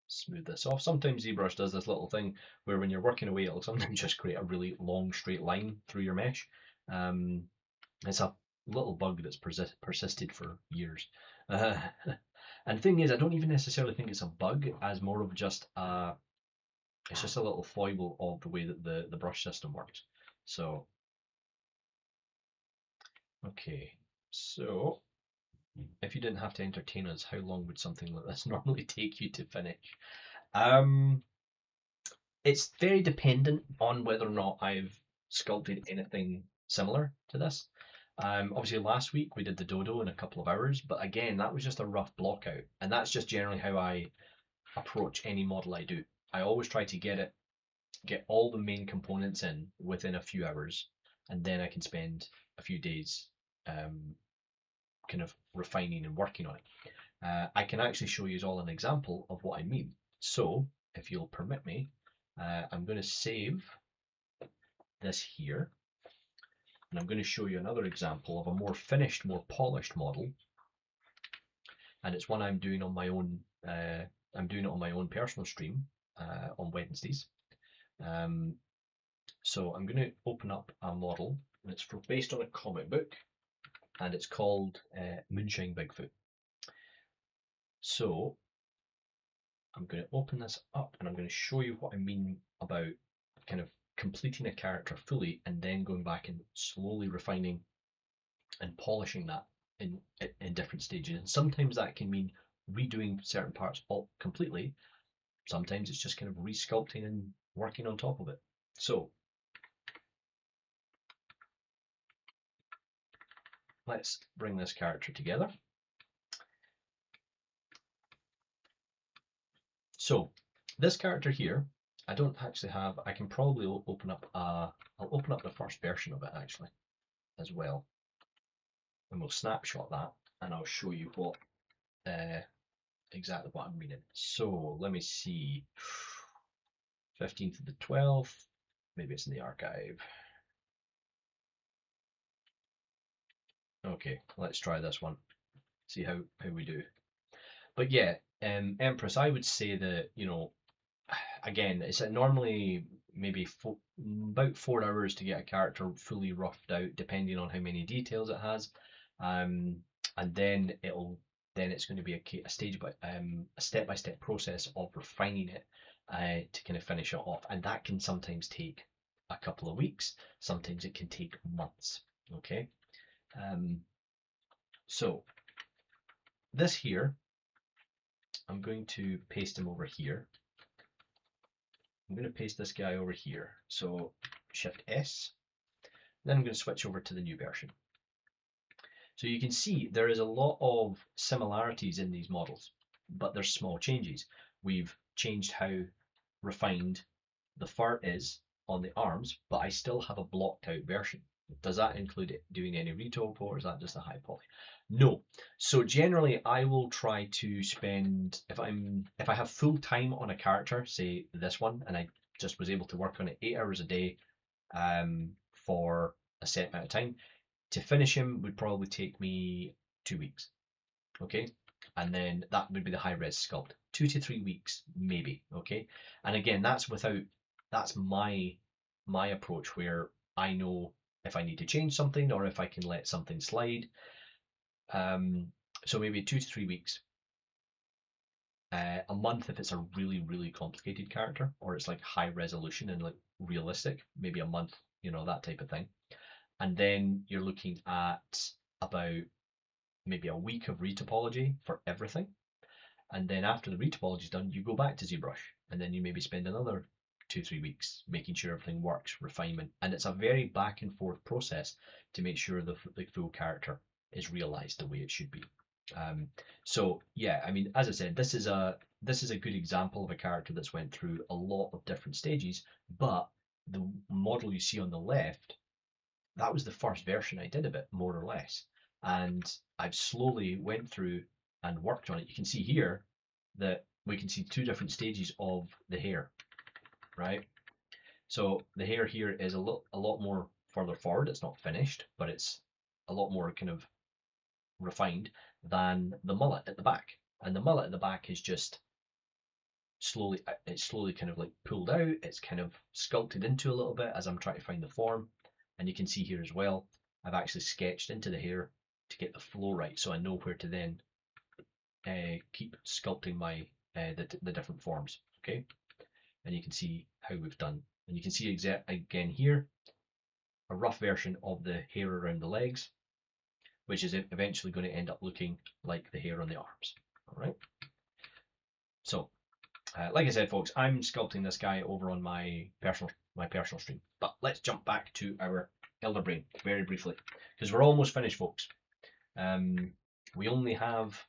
smooth this off. Sometimes ZBrush does this little thing where when you're working away, it'll sometimes just create a really long straight line through your mesh. It's a little bug that's persisted for years. And the thing is, I don't even necessarily think it's a bug, as more of just it's just a little foible of the way that the brush system works. So, okay, so if you didn't have to entertain us, how long would something like this normally take you to finish? It's very dependent on whether or not I've sculpted anything similar to this. Obviously, last week we did the dodo in a couple of hours, but again, that was just a rough block out, and that's just generally how I approach any model I do. I always try to get all the main components in within a few hours, and then I can spend a few days kind of refining and working on it. I can actually show you all an example of what I mean. So, if you'll permit me, I'm going to save this here, and I'm going to show you another example of a more finished, more polished model, and it's one I'm doing on my own. I'm doing it on my own personal stream on Wednesdays. So I'm going to open up a model, and it's based on a comic book, and it's called Moonshine Bigfoot. So I'm going to open this up, and I'm going to show you what I mean about kind of completing a character fully and then going back and slowly refining and polishing that in different stages. And sometimes that can mean redoing certain parts all completely. Sometimes it's just kind of resculpting and working on top of it. So let's bring this character together. So this character here, I don't actually have. I can probably open up I'll open up the first version of it actually as well, and we'll snapshot that, and I'll show you what exactly what I'm meaning. So let me see. 15th of the 12th. Maybe it's in the archive. Okay, let's try this one. See how we do. But yeah, Empress, I would say that, you know, again, it's normally maybe about 4 hours to get a character fully roughed out, depending on how many details it has, and then it's going to be a step-by-step process of refining it to kind of finish it off, and that can sometimes take a couple of weeks. Sometimes it can take months. Okay, so this here, I'm going to paste him over here. I'm going to paste this guy over here. So Shift S. Then I'm going to switch over to the new version. So you can see there is a lot of similarities in these models, but there's small changes. We've changed how refined the fur is on the arms, but I still have a blocked out version. Does that include doing any retop, or is that just a high poly? No. So generally I will try to spend, if I have full time on a character, say this one, and I just was able to work on it 8 hours a day for a set amount of time, to finish him would probably take me 2 weeks. Okay, and then that would be the high res sculpt. 2 to 3 weeks maybe. Okay, and again, that's my approach, where I know if I need to change something or if I can let something slide. So maybe 2 to 3 weeks. A month if it's a really, really complicated character, or it's like high resolution and like realistic, maybe a month, you know, that type of thing. And then you're looking at about maybe a week of retopology for everything. And then after the retopology is done, you go back to Zbrush, and then you maybe spend another 2-3 weeks making sure everything works, refinement. And it's a very back and forth process to make sure the full character is realized the way it should be. So yeah, I mean, as I said, this is a good example of a character that's went through a lot of different stages, but the model you see on the left, that was the first version I did of it, more or less. And I've slowly went through and worked on it. You can see here that we can see 2 different stages of the hair, right? So the hair here is a lot more further forward. It's not finished, but it's a lot more kind of refined than the mullet at the back. And the mullet at the back is just slowly kind of like pulled out. It's kind of sculpted into a little bit as I'm trying to find the form. And you can see here as well, I've actually sketched into the hair to get the flow right, so I know where to then keep sculpting my the different forms. Okay, and you can see how we've done, and you can see again here a rough version of the hair around the legs, which is eventually going to end up looking like the hair on the arms. All right. So, like I said, folks, I'm sculpting this guy over on my personal stream. But let's jump back to our Elder Brain very briefly, because we're almost finished, folks. We only have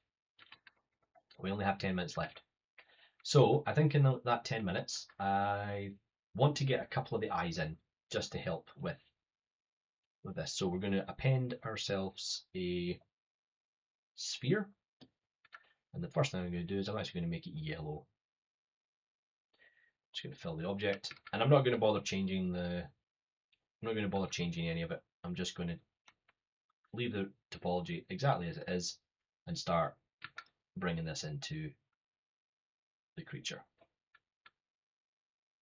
10 minutes left. So I think in that 10 minutes, I want to get a couple of the eyes in just to help with this. So we're going to append ourselves a sphere. And the first thing I'm going to do is I'm actually going to make it yellow. Just going to fill the object, and I'm not going to bother changing any of it. I'm just going to leave the topology exactly as it is and start bringing this into the creature.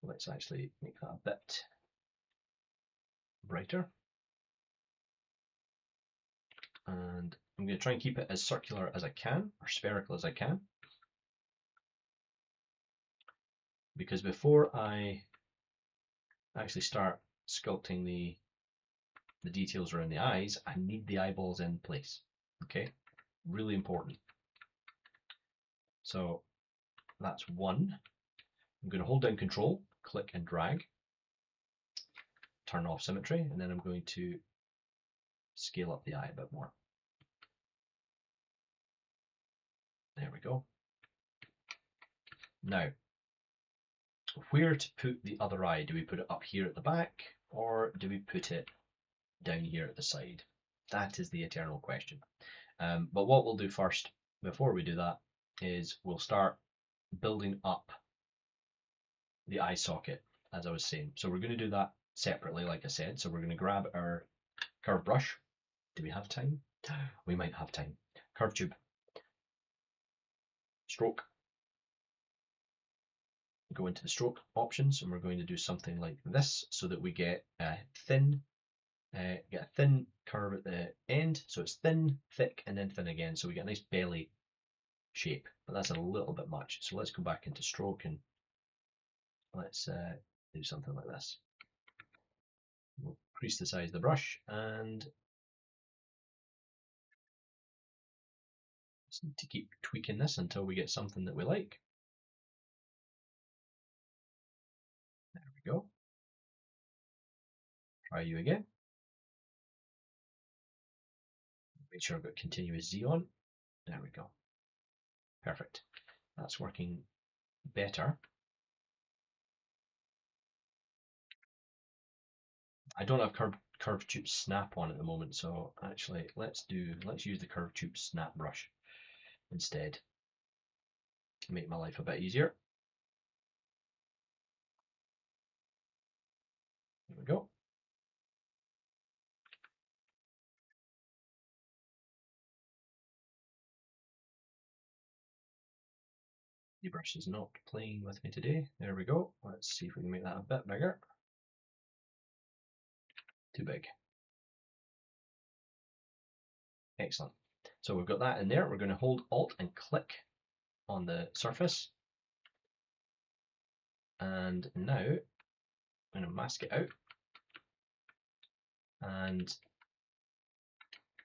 Let's actually make that a bit brighter. And I'm going to try and keep it as circular as I can, or spherical as I can. Because before I actually start sculpting the details around the eyes, I need the eyeballs in place. Okay, really important. So that's one. I'm going to hold down Control, click and drag, turn off symmetry, and then I'm going to scale up the eye a bit more. There we go. Now, where to put the other eye? Do we put it up here at the back, or do we put it down here at the side? That is the eternal question. But what we'll do first, before we do that, is we'll start building up the eye socket, as I was saying. So we're going to do that separately, like I said. So we're going to grab our curve brush. Do we have time? We might have time. Curve tube. Stroke. Go into the stroke options, and we're going to do something like this so that we get a thin curve at the end. So it's thin, thick, and then thin again. So we get a nice belly shape, but that's a little bit much. So let's go back into stroke and let's do something like this. We'll increase the size of the brush and just need to keep tweaking this until we get something that we like. There we go. Try you again. Make sure I've got continuous Z on. There we go. Perfect. That's working better. I don't have curve tube snap on at the moment, so actually let's use the curve tube snap brush instead. Make my life a bit easier. There we go. Zbrush is not playing with me today. There we go. Let's see if we can make that a bit bigger. Too big. Excellent. So we've got that in there. We're going to hold Alt and click on the surface. And now I'm going to mask it out. And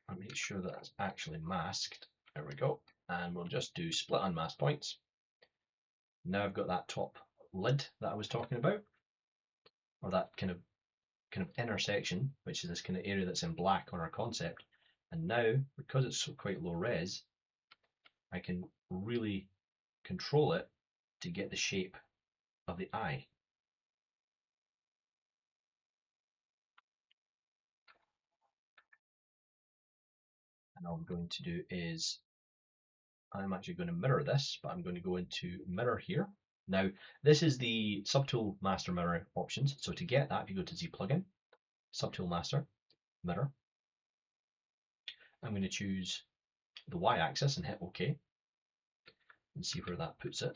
I'll make sure that it's actually masked. There we go. And we'll just do split unmask points. Now I've got that top lid that I was talking about, or that kind of intersection, which is this kind of area that's in black on our concept. And now, because it's quite low res, I can really control it to get the shape of the eye. And all I'm going to do is, I'm actually going to mirror this, but I'm going to go into mirror here. Now, this is the subtool master mirror options. So to get that, if you go to Z plugin, subtool master, mirror, I'm going to choose the Y axis and hit OK and see where that puts it.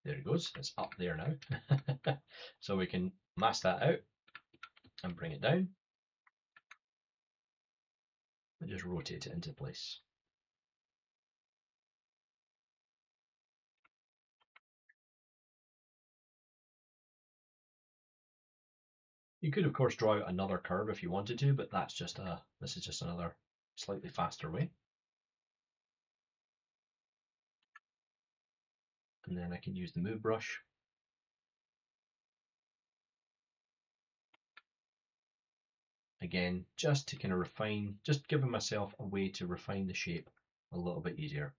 There it goes, it's up there now. So we can mask that out and bring it down and just rotate it into place. You could of course draw out another curve if you wanted to, but that's just this is just another slightly faster way. And then I can use the move brush. Again, just to kind of refine, just giving myself a way to refine the shape a little bit easier.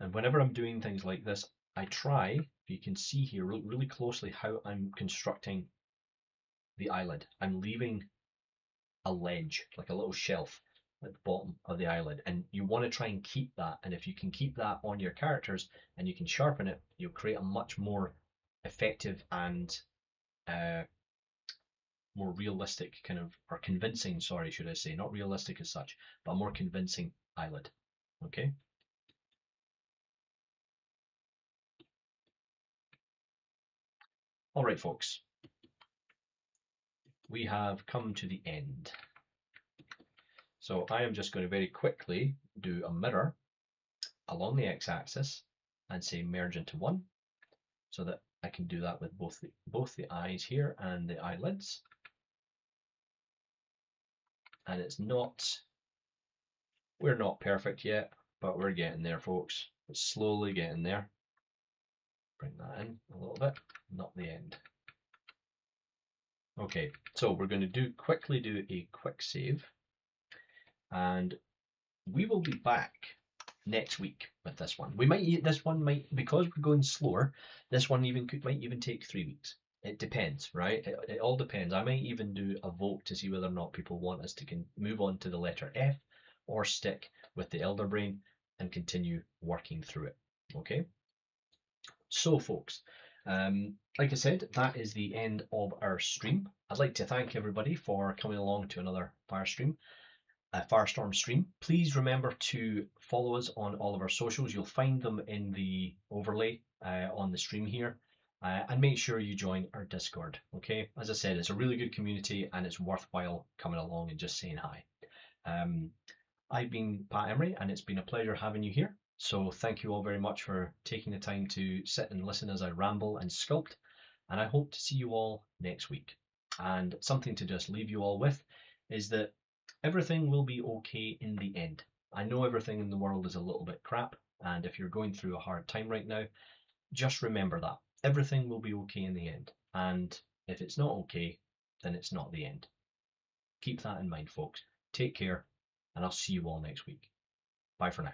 And whenever I'm doing things like this, I try, if you can see here really closely how I'm constructing the eyelid. I'm leaving a ledge, like a little shelf at the bottom of the eyelid, and you want to try and keep that. And if you can keep that on your characters and you can sharpen it, you'll create a much more effective and more realistic kind of, or convincing, sorry, should I say, not realistic as such, but a more convincing eyelid. Okay. All right, folks, we have come to the end. So I am just going to very quickly do a mirror along the x-axis and say merge into one, so that I can do that with both the eyes here and the eyelids. And we're not perfect yet, but we're getting there, folks. It's slowly getting there. Bring that in a little bit, not the end. Okay, so we're going to quickly do a quick save, and we will be back next week with this one. This one might, because we're going slower, this one might even take 3 weeks. It depends, right? It all depends. I might even do a vote to see whether or not people want us to move on to the letter F or stick with the Elder Brain and continue working through it. Okay. So, folks, like I said, that is the end of our stream. I'd like to thank everybody for coming along to another Firestorm stream. Please remember to follow us on all of our socials. You'll find them in the overlay on the stream here. And make sure you join our Discord. Okay, as I said, it's a really good community and it's worthwhile coming along and just saying hi. I've been Pat Imrie, and it's been a pleasure having you here. So thank you all very much for taking the time to sit and listen as I ramble and sculpt. And I hope to see you all next week. And something to just leave you all with is that everything will be okay in the end. I know everything in the world is a little bit crap, and if you're going through a hard time right now, just remember that. Everything will be okay in the end. And if it's not okay, then it's not the end. Keep that in mind, folks. Take care, and I'll see you all next week. Bye for now.